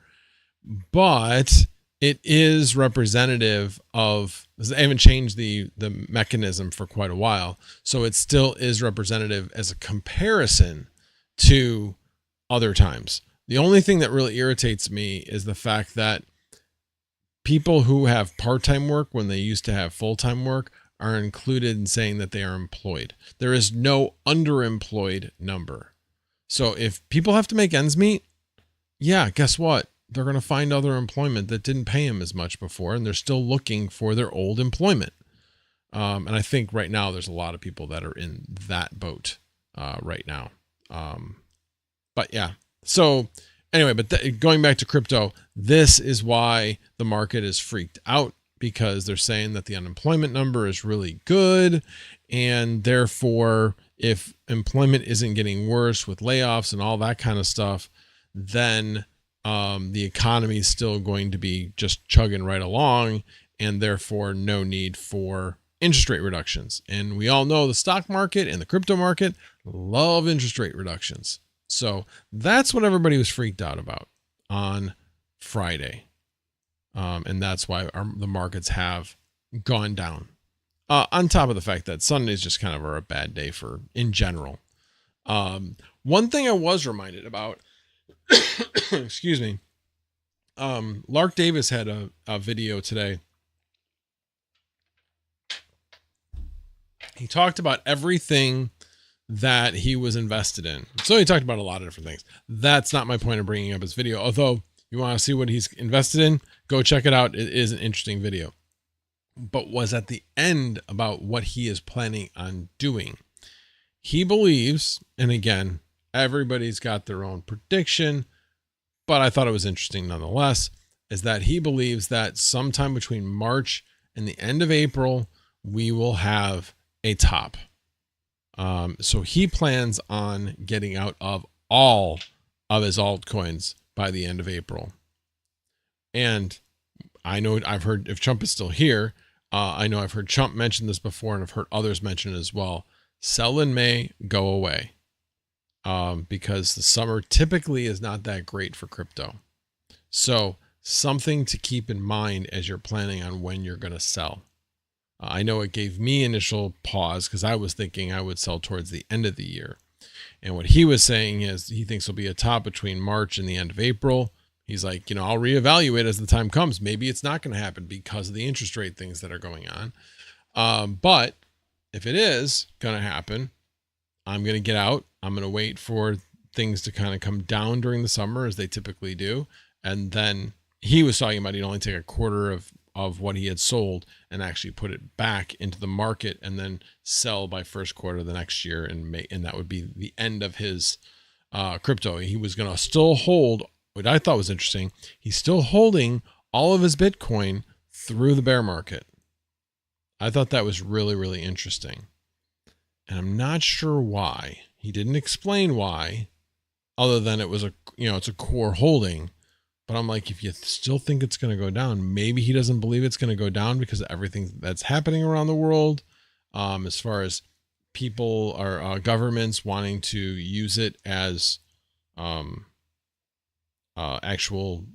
But it is representative of, they haven't changed the mechanism for quite a while. So it still is representative as a comparison to other times. The only thing that really irritates me is the fact that people who have part-time work when they used to have full-time work are included in saying that they are employed. There is no underemployed number. So if people have to make ends meet, yeah, guess what? They're going to find other employment that didn't pay them as much before, and they're still looking for their old employment. And I think right now there's a lot of people that are in that boat right now. But yeah, so anyway, but going back to crypto, this is why the market is freaked out, because they're saying that the unemployment number is really good. And therefore, if employment isn't getting worse with layoffs and all that kind of stuff, then the economy is still going to be just chugging right along, and therefore no need for interest rate reductions. And we all know the stock market and the crypto market love interest rate reductions. So that's what everybody was freaked out about on Friday. And that's why the markets have gone down. On top of the fact that Sundays just kind of are a bad day in general. One thing I was reminded about, excuse me. Lark Davis had a video today. He talked about everything that he was invested in. So he talked about a lot of different things. That's not my point of bringing up his video. Although you want to see what he's invested in, go check it out. It is an interesting video. But was at the end about what he is planning on doing. he believes, and again, everybody's got their own prediction, but I thought it was interesting nonetheless, is that he believes that sometime between March and the end of April, we will have a top. So he plans on getting out of all of his altcoins by the end of April. And I know I've heard, if Chump is still here, I know I've heard Chump mention this before, and I've heard others mention it as well. Sell in May, go away. Because the summer typically is not that great for crypto. So something to keep in mind as you're planning on when you're going to sell. I know it gave me initial pause because I was thinking I would sell towards the end of the year. And what he was saying is he thinks there'll be a top between March and the end of April. He's like, I'll reevaluate as the time comes. Maybe it's not going to happen because of the interest rate things that are going on. But if it is going to happen, I'm going to get out. I'm going to wait for things to kind of come down during the summer as they typically do. And then he was talking about he'd only take a quarter of what he had sold and actually put it back into the market and then sell by first quarter of the next year. And that would be the end of his crypto. He was going to still hold, what I thought was interesting, he's still holding all of his Bitcoin through the bear market. I thought that was really, really interesting. And I'm not sure why. He didn't explain why, other than it was it's a core holding. But I'm like, if you still think it's going to go down, maybe he doesn't believe it's going to go down because of everything that's happening around the world, as far as people or governments wanting to use it as actual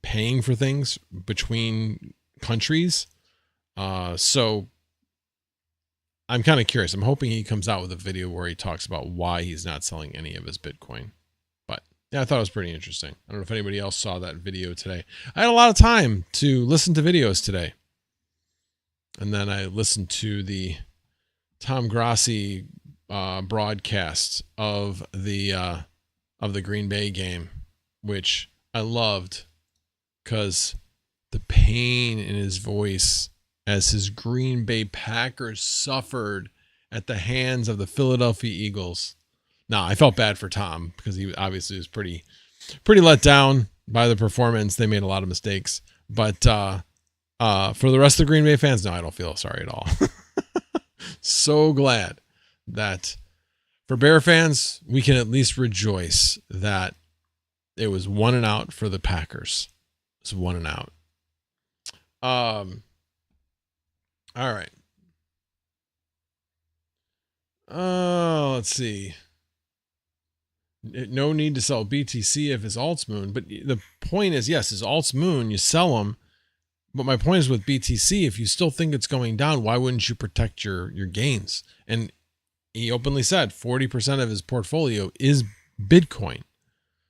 paying for things between countries. So I'm kind of curious. I'm hoping he comes out with a video where he talks about why he's not selling any of his Bitcoin. But yeah, I thought it was pretty interesting. I don't know if anybody else saw that video today. I had a lot of time to listen to videos today. And then I listened to the Tom Grossi broadcast of the Green Bay game, which I loved because the pain in his voice as his Green Bay Packers suffered at the hands of the Philadelphia Eagles. Now, I felt bad for Tom because he obviously was pretty let down by the performance. They made a lot of mistakes. But for the rest of the Green Bay fans, no, I don't feel sorry at all. So glad that for Bear fans, we can at least rejoice that it was 1-and-out for the Packers. It was 1-and-out. All right. Let's see. No need to sell BTC if his alt's moon. But the point is, yes, his alt's moon, you sell them. But my point is with BTC, if you still think it's going down, why wouldn't you protect your gains? And he openly said 40% of his portfolio is Bitcoin.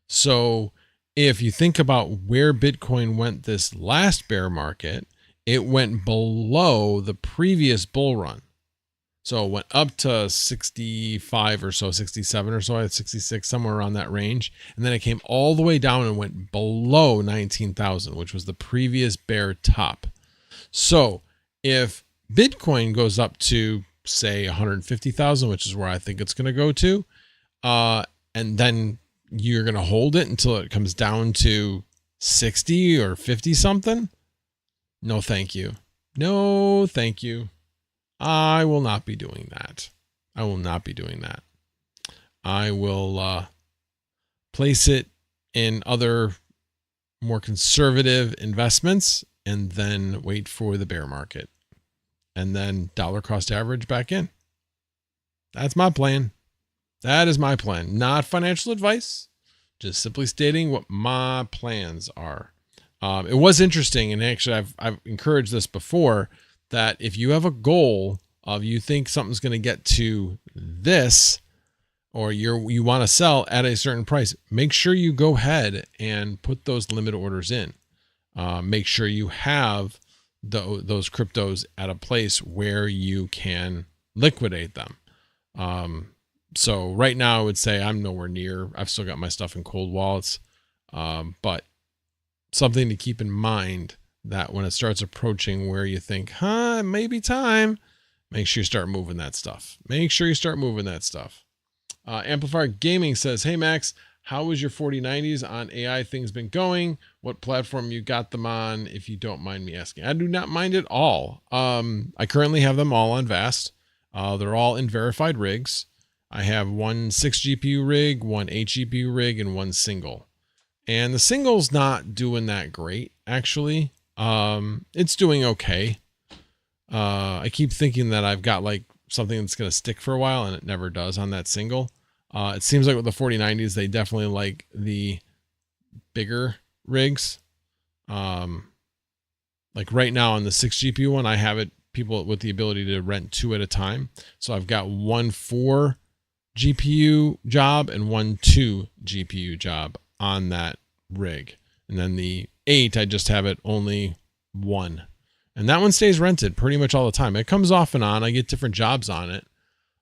So if you think about where Bitcoin went this last bear market, it went below the previous bull run. So it went up to 65 or so, 67 or so, 66, somewhere around that range. And then it came all the way down and went below 19,000, which was the previous bear top. So if Bitcoin goes up to, say, 150,000, which is where I think it's going to go to, and then you're going to hold it until it comes down to 60 or 50 something. No, thank you. No, thank you. I will not be doing that. I will not be doing that. I will place it in other more conservative investments and then wait for the bear market and then dollar cost average back in. That's my plan. That is my plan. Not financial advice, just simply stating what my plans are. It was interesting, and actually I've encouraged this before, that if you have a goal of you think something's going to get to this, or you want to sell at a certain price, make sure you go ahead and put those limit orders in. Make sure you have those cryptos at a place where you can liquidate them. So right now I would say I'm nowhere near. I've still got my stuff in cold wallets, but something to keep in mind that when it starts approaching where you think, it may be time, make sure you start moving that stuff. Make sure you start moving that stuff. Amplifier Gaming says, hey Max, how was your 4090s on AI things been going? What platform you got them on, if you don't mind me asking? I do not mind at all. I currently have them all on VAST. They're all in verified rigs. I have one 6 GPU rig, one 8 GPU rig, and one single. And the single's not doing that great, actually. It's doing okay. I keep thinking that I've got like something that's going to stick for a while, and it never does on that single. It seems like with the 4090s, they definitely like the bigger rigs. Like right now on the 6 GPU one, I have it people with the ability to rent 2 at a time. So I've got one 4 GPU job and one 2 GPU job on that rig. And then the 8, I just have it only 1. And that one stays rented pretty much all the time. It comes off and on. I get different jobs on it.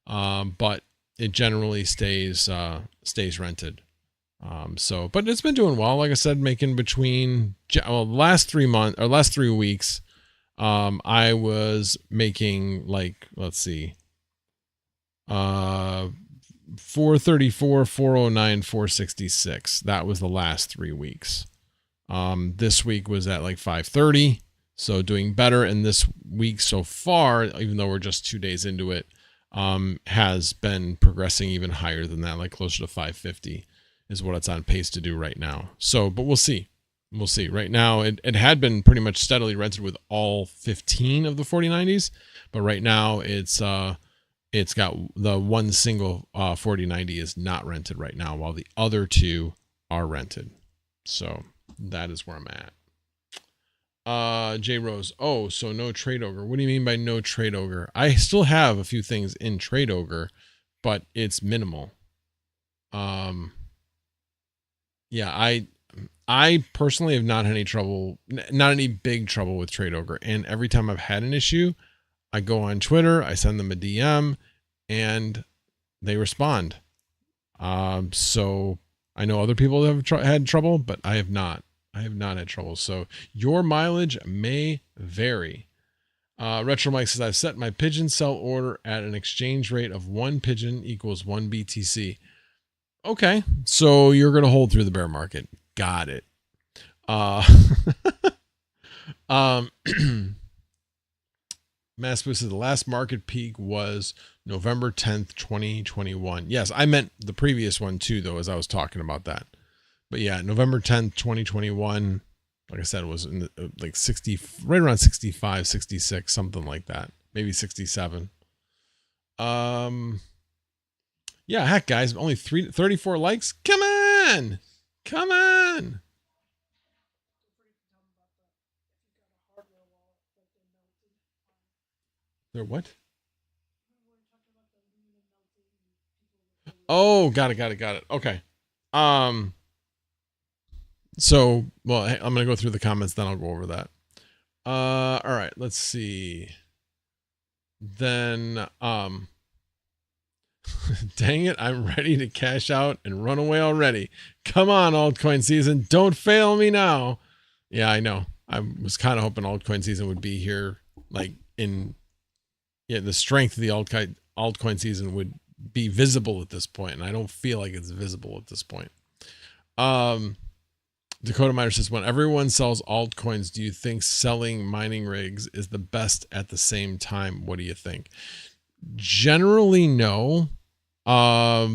But it generally stays rented. But it's been doing well. Like I said, making between, well, last 3 weeks, I was making like, let's see, 434, 409, 466. That was the last 3 weeks. This week was at like 530. So doing better. And this week so far, even though we're just 2 days into it, has been progressing even higher than that, like closer to 550 is what it's on pace to do right now. So, but we'll see. We'll see. Right now, it had been pretty much steadily rented with all 15 of the 4090s, but right now it's got the one single 4090 is not rented right now, while the other 2 are rented. So that is where I'm at. J Rose, oh, so no Trade Ogre. What do you mean by no Trade Ogre? I still have a few things in Trade Ogre, but it's minimal. Yeah, I personally have not had any trouble, not any big trouble with Trade Ogre. And every time I've had an issue, I go on Twitter, I send them a DM, and they respond. So I know other people have had trouble, but I have not. I have not had trouble. So your mileage may vary. Retro Mike says, I've set my pigeon sell order at an exchange rate of 1 pigeon equals 1 BTC. Okay. So you're going to hold through the bear market. Got it. Mass Boost says the last market peak was November 10th, 2021. Yes, I meant the previous one too, though, as I was talking about that. But yeah, November 10th, 2021, like I said, was in the, like 60, right around 65, 66, something like that. Maybe 67. Yeah, heck, guys, only 34 likes. Come on. Come on. They're what? Oh, got it. Okay. So, well, I'm going to go through the comments, then I'll go over that. All right, let's see. Then, dang it, I'm ready to cash out and run away already. Come on, altcoin season. Don't fail me now. Yeah, I know. I was kind of hoping altcoin season would be here, like the strength of the altcoin season would be visible at this point, and I don't feel like it's visible at this point. Dakota Miner says, when everyone sells altcoins, do you think selling mining rigs is the best at the same time? What do you think? Generally, no. But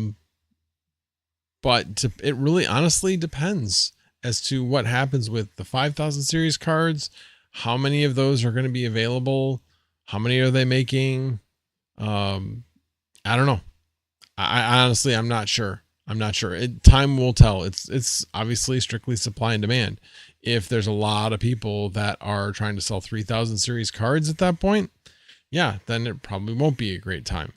it really honestly depends as to what happens with the 5000 series cards. How many of those are going to be available? How many are they making? I don't know. I honestly, I'm not sure. Time will tell. It's obviously strictly supply and demand. If there's a lot of people that are trying to sell 3000 series cards at that point, yeah, then it probably won't be a great time.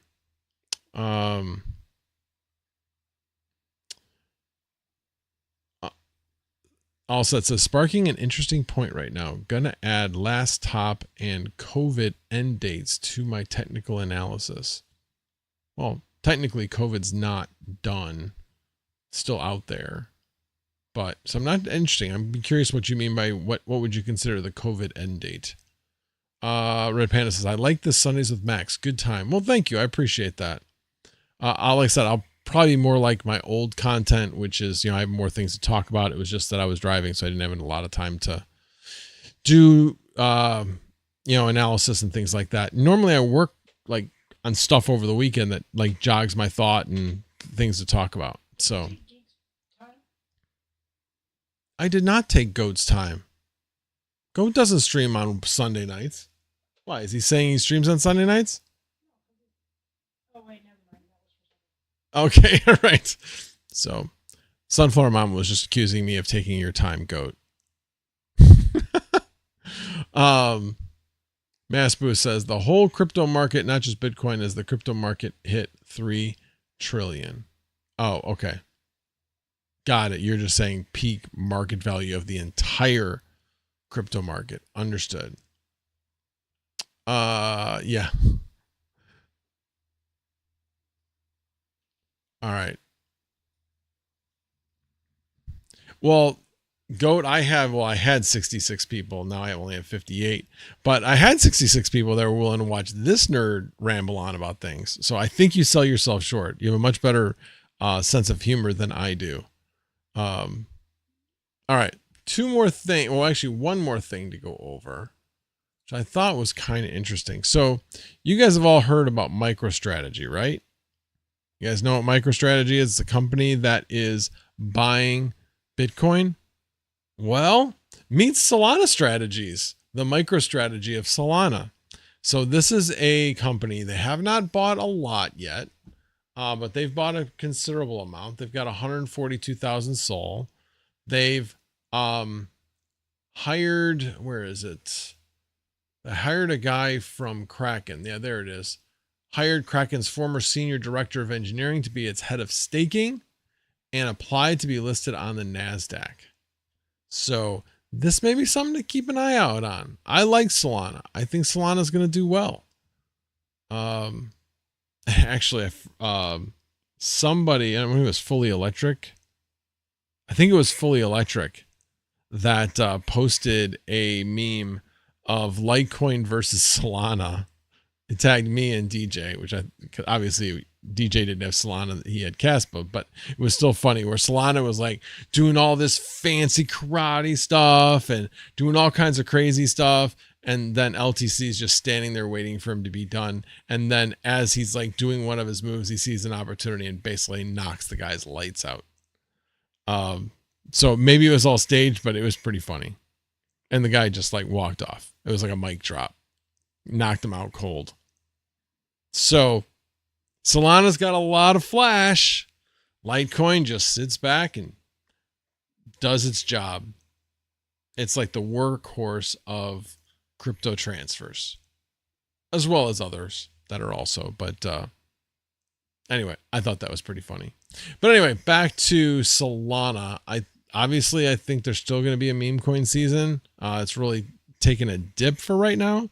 Also, it says, sparking an interesting point right now. Gonna add last top and COVID end dates to my technical analysis. Well, technically COVID's not done. It's still out there. But so I'm not interesting. I'm curious what you mean by what would you consider the COVID end date? Red Panda says, I like this Sundays with Max. Good time. Well, thank you. I appreciate that. Like I said, I'll probably more like my old content, which is, I have more things to talk about. It was just that I was driving, so I didn't have a lot of time to do, analysis and things like that. Normally I work like on stuff over the weekend that like jogs my thought and things to talk about. So I did not take Goat's time. Goat doesn't stream on Sunday nights. Why? Is he saying he streams on Sunday nights? Oh, wait, never mind. Okay, all right. So Sunflower Mama was just accusing me of taking your time, Goat. Massboo says the whole crypto market, not just Bitcoin, as the crypto market hit 3 trillion. Oh, okay. Got it. You're just saying peak market value of the entire crypto market. Understood. Yeah. All right. Well, Goat, I had 66 people. Now I only have 58, but I had 66 people that were willing to watch this nerd ramble on about things. So I think you sell yourself short. You have a much better sense of humor than I do. All right. One more thing to go over, which I thought was kind of interesting. So you guys have all heard about MicroStrategy, right? You guys know what MicroStrategy is? It's a company that is buying Bitcoin. Well, meet Solana Strategies, the MicroStrategy of Solana. So this is a company. They have not bought a lot yet, but they've bought a considerable amount. They've got 142,000 SOL. They've hired, where is it? They hired a guy from Kraken. Yeah, there it is. Hired Kraken's former senior director of engineering to be its head of staking and applied to be listed on the NASDAQ. So this may be something to keep an eye out on. I like Solana. I think Solana is going to do well. Actually, somebody, I don't know who was Fully Electric. I think it was Fully Electric that posted a meme of Litecoin versus Solana. It tagged me and DJ, which obviously DJ didn't have Solana, he had Caspa, but it was still funny where Solana was like doing all this fancy karate stuff and doing all kinds of crazy stuff. And then LTC is just standing there waiting for him to be done. And then as he's like doing one of his moves, he sees an opportunity and basically knocks the guy's lights out. So maybe it was all staged, but it was pretty funny. And the guy just like walked off. It was like a mic drop, knocked him out cold. So Solana's got a lot of flash. Litecoin just sits back and does its job. It's like the workhorse of crypto transfers, as well as others that are also. But anyway, I thought that was pretty funny. But anyway, back to Solana. I think there's still going to be a meme coin season. It's really taking a dip for right now.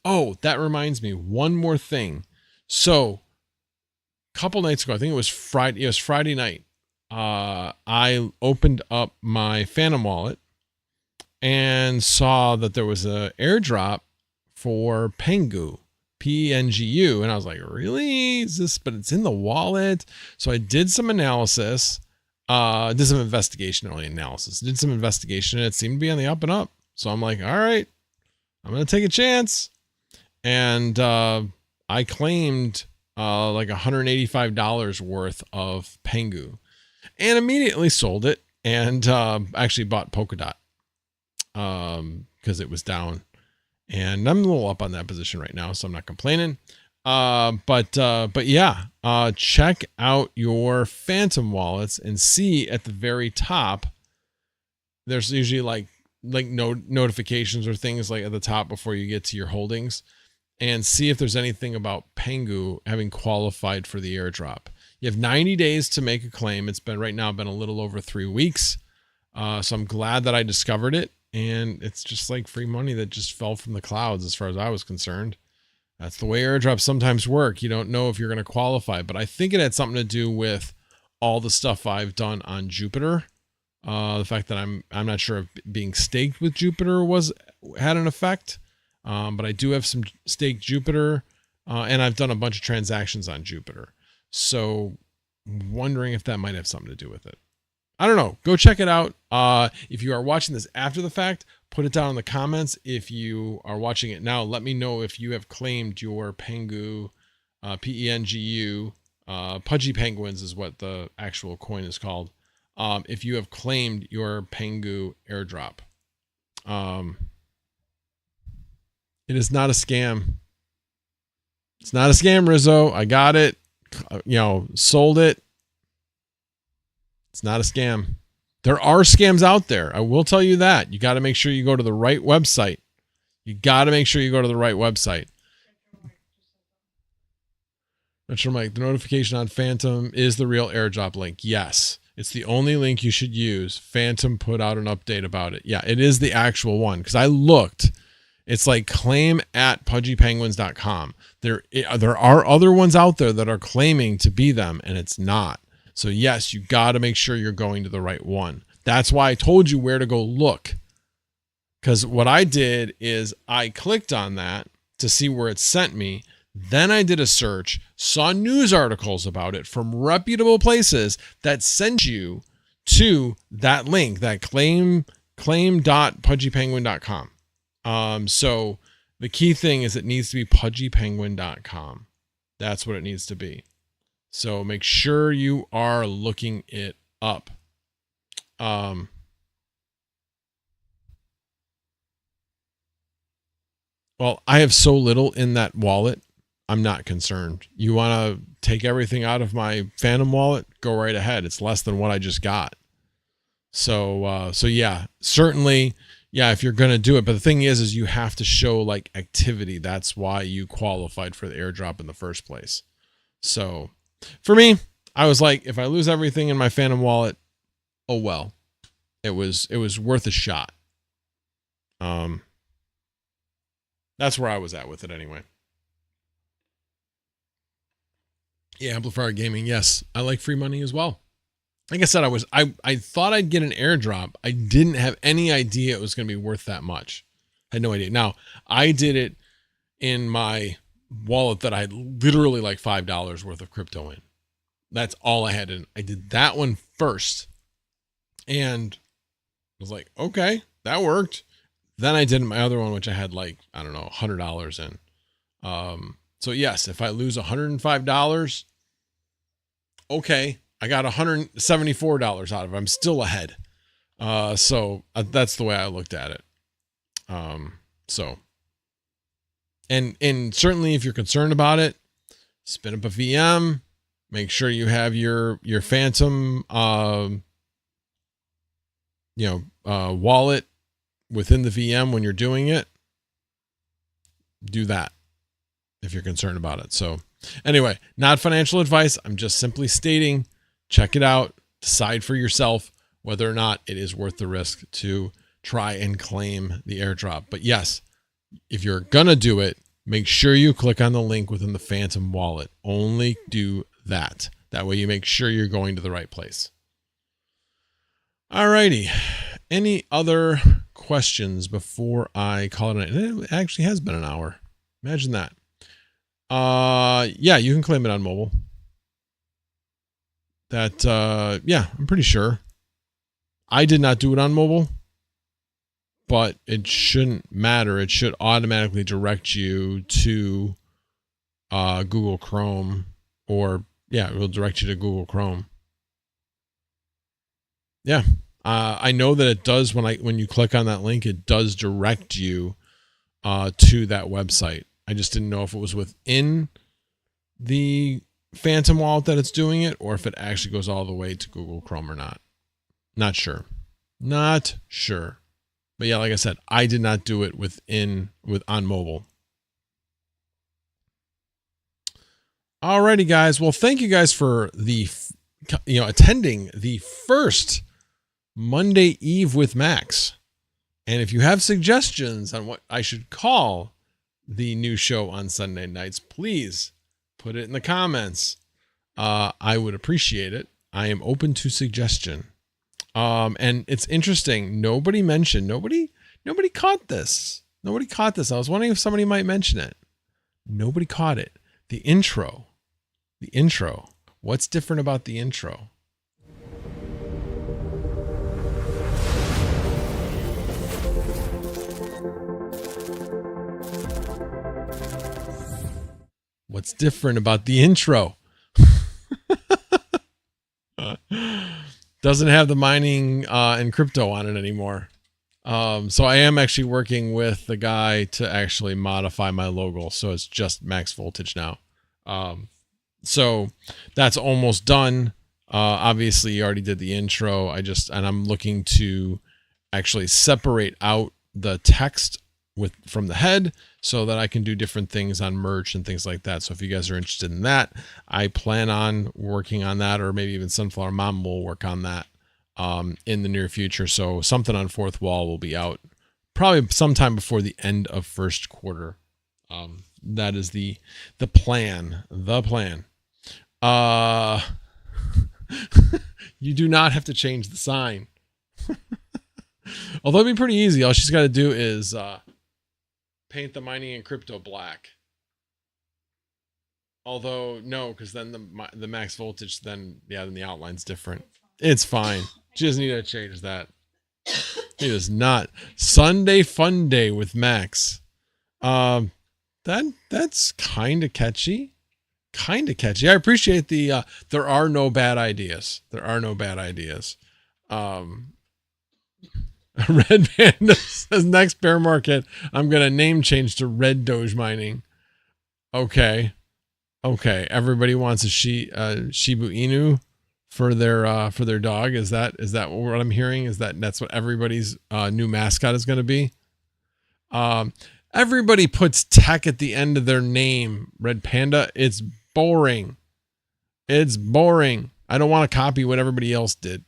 Oh, that reminds me, one more thing. So a couple nights ago, I think it was Friday night. I opened up my Phantom wallet and saw that there was a airdrop for Pengu, PNGU. And I was like, really? Is this, but it's in the wallet. So I did some analysis, did some investigation, and it seemed to be on the up and up. So I'm like, all right, I'm going to take a chance. And I claimed like $185 worth of Pengu and immediately sold it and actually bought Polkadot because it was down. And I'm a little up on that position right now, so I'm not complaining. But yeah, check out your Phantom wallets and see at the very top, there's usually like notifications or things like at the top before you get to your holdings. And see if there's anything about Pengu having qualified for the airdrop. You have 90 days to make a claim. It's been a little over 3 weeks. So I'm glad that I discovered it. And it's just like free money that just fell from the clouds as far as I was concerned. That's the way airdrops sometimes work. You don't know if you're going to qualify, but I think it had something to do with all the stuff I've done on Jupiter. The fact that I'm not sure if being staked with Jupiter was had an effect. But I do have some staked Jupiter, and I've done a bunch of transactions on Jupiter. So wondering if that might have something to do with it. I don't know. Go check it out. If you are watching this after the fact, put it down in the comments. If you are watching it now, let me know if you have claimed your Pengu, Pengu, Pudgy Penguins is what the actual coin is called. If you have claimed your Pengu airdrop. It is not a scam. It's not a scam, Rizzo. I got it. Sold it. It's not a scam. There are scams out there. I will tell you that. You got to make sure you go to the right website. Retro Mike, the notification on Phantom is the real airdrop link. Yes. It's the only link you should use. Phantom put out an update about it. Yeah, it is the actual one. Because I looked. It's like claim@pudgypenguins.com. There are other ones out there that are claiming to be them, and it's not. So yes, you got to make sure you're going to the right one. That's why I told you where to go look. Because what I did is I clicked on that to see where it sent me. Then I did a search, saw news articles about it from reputable places that send you to that link, that claim.pudgypenguin.com. So the key thing is it needs to be pudgypenguin.com. That's what it needs to be. So make sure you are looking it up. Well, I have so little in that wallet. I'm not concerned. You want to take everything out of my Phantom wallet? Go right ahead. It's less than what I just got. So yeah, certainly. Yeah, if you're going to do it. But the thing is you have to show like activity. That's why you qualified for the airdrop in the first place. So for me, I was like, if I lose everything in my Phantom wallet, oh well. It was worth a shot. That's where I was at with it anyway. Yeah, Amplifier Gaming. Yes, I like free money as well. Like I said, I thought I'd get an airdrop. I didn't have any idea it was going to be worth that much. I had no idea. Now, I did it in my wallet that I had literally like $5 worth of crypto in. That's all I had in. I did that one first. And I was like, okay, that worked. Then I did my other one, which I had like, I don't know, $100 in. So yes, if I lose $105, okay. I got $174 out of it. I'm still ahead. So that's the way I looked at it. So, and certainly if you're concerned about it, spin up a VM, make sure you have your Phantom, wallet within the VM when you're doing it. Do that if you're concerned about it. So anyway, not financial advice. I'm just simply stating, check it out, decide for yourself whether or not it is worth the risk to try and claim the airdrop. But yes, if you're going to do it, make sure you click on the link within the Phantom wallet. Only do that. That way you make sure you're going to the right place. All righty. Any other questions before I call it a night? It actually has been an hour. Imagine that. Yeah, you can claim it on mobile. That, yeah, I'm pretty sure. I did not do it on mobile, but it shouldn't matter. It should automatically direct you to Google Chrome, or yeah, it will direct you to Google Chrome. Yeah, I know that it does when you click on that link, it does direct you to that website. I just didn't know if it was within the Phantom wallet that it's doing it, or if it actually goes all the way to Google Chrome or not. Not sure. But yeah, like I said, I did not do it on mobile. Alrighty, guys. Well, thank you guys for attending the first Monday Eve with Max. And if you have suggestions on what I should call the new show on Sunday nights, please put it in the comments. I would appreciate it. I am open to suggestion. And it's interesting. Nobody Nobody caught this. Nobody caught this. I was wondering if somebody might mention it. Nobody caught it. The intro. The intro. What's different about the intro? What's different about the intro? Doesn't have the mining and crypto on it anymore. So I am actually working with the guy to actually modify my logo. So it's just max voltage now. So that's almost done. Obviously you already did the intro. And I'm looking to actually separate out the text from the head so that I can do different things on merch and things like that. So if you guys are interested in that, I plan on working on that, or maybe even Sunflower Mom will work on that in the near future. So something on Fourth Wall will be out probably sometime before the end of first quarter. That is the plan. You do not have to change the sign. Although it'd be pretty easy. All she's got to do is paint the mining and crypto black. Although no, because then the max voltage, then the outline's different. It's fine. She doesn't need to change that. It is not. Sunday fun day with Max. That's kind of catchy. Kind of catchy. I appreciate the there are no bad ideas. There are no bad ideas. Red Panda says next bear market, I'm gonna name change to Red Doge Mining. Okay. Everybody wants a Shiba Inu for their dog. Is that what I'm hearing? That's what everybody's new mascot is gonna be? Everybody puts tech at the end of their name. Red Panda. It's boring. It's boring. I don't want to copy what everybody else did.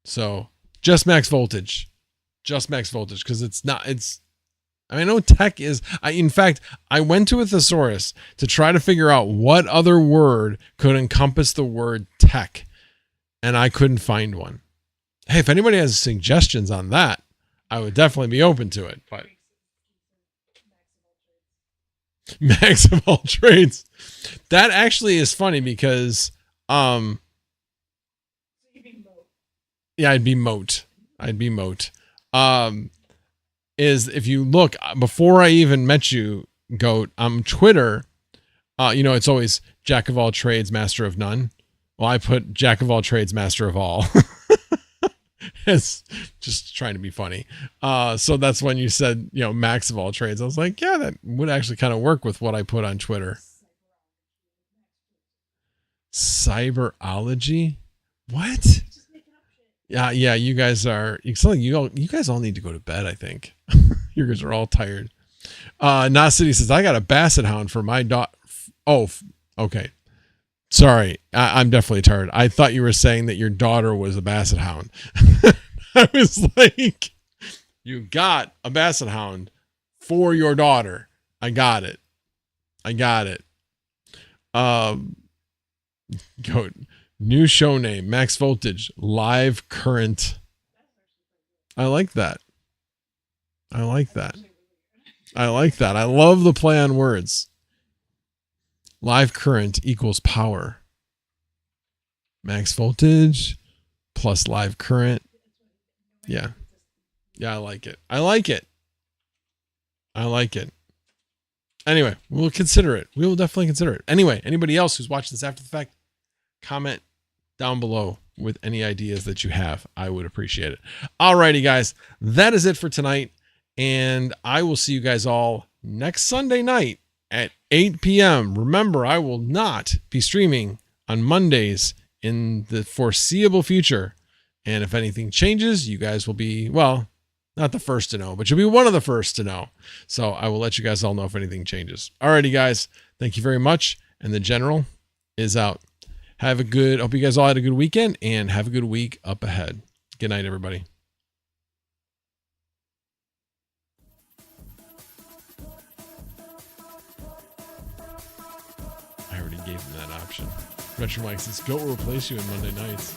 So just max voltage, because I know tech is, in fact, I went to a thesaurus to try to figure out what other word could encompass the word tech, and I couldn't find one. Hey, if anybody has suggestions on that, I would definitely be open to it, but max of all trades. That actually is funny because, yeah, I'd be moat. Is if you look, before I even met you, Goat, on Twitter, it's always jack of all trades, master of none. Well, I put jack of all trades, master of all. It's just trying to be funny. So that's when you said, max of all trades. I was like, yeah, that would actually kind of work with what I put on Twitter. Cyberology? What? Yeah, you guys are. You guys all need to go to bed, I think. You guys are all tired. Not City says, I got a basset hound for my dog. Oh, okay. Sorry, I'm definitely tired. I thought you were saying that your daughter was a basset hound. I was like, you got a basset hound for your daughter. I got it. Goat. New show name, Max Voltage, Live Current. I like that. I love the play on words. Live current equals power. Max voltage plus live current. Yeah. I like it. Anyway, we'll consider it. We will definitely consider it. Anyway, anybody else who's watching this after the fact, comment down below with any ideas that you have. I would appreciate it. Alrighty, guys. That is it for tonight. And I will see you guys all next Sunday night at 8 p.m. Remember, I will not be streaming on Mondays in the foreseeable future. And if anything changes, you guys will be, well, not the first to know, but you'll be one of the first to know. So I will let you guys all know if anything changes. Alrighty, guys. Thank you very much. And the general is out. Hope you guys all had a good weekend and have a good week up ahead. Good night, everybody. I already gave him that option. Retro Mike says, Goat will replace you on Monday nights.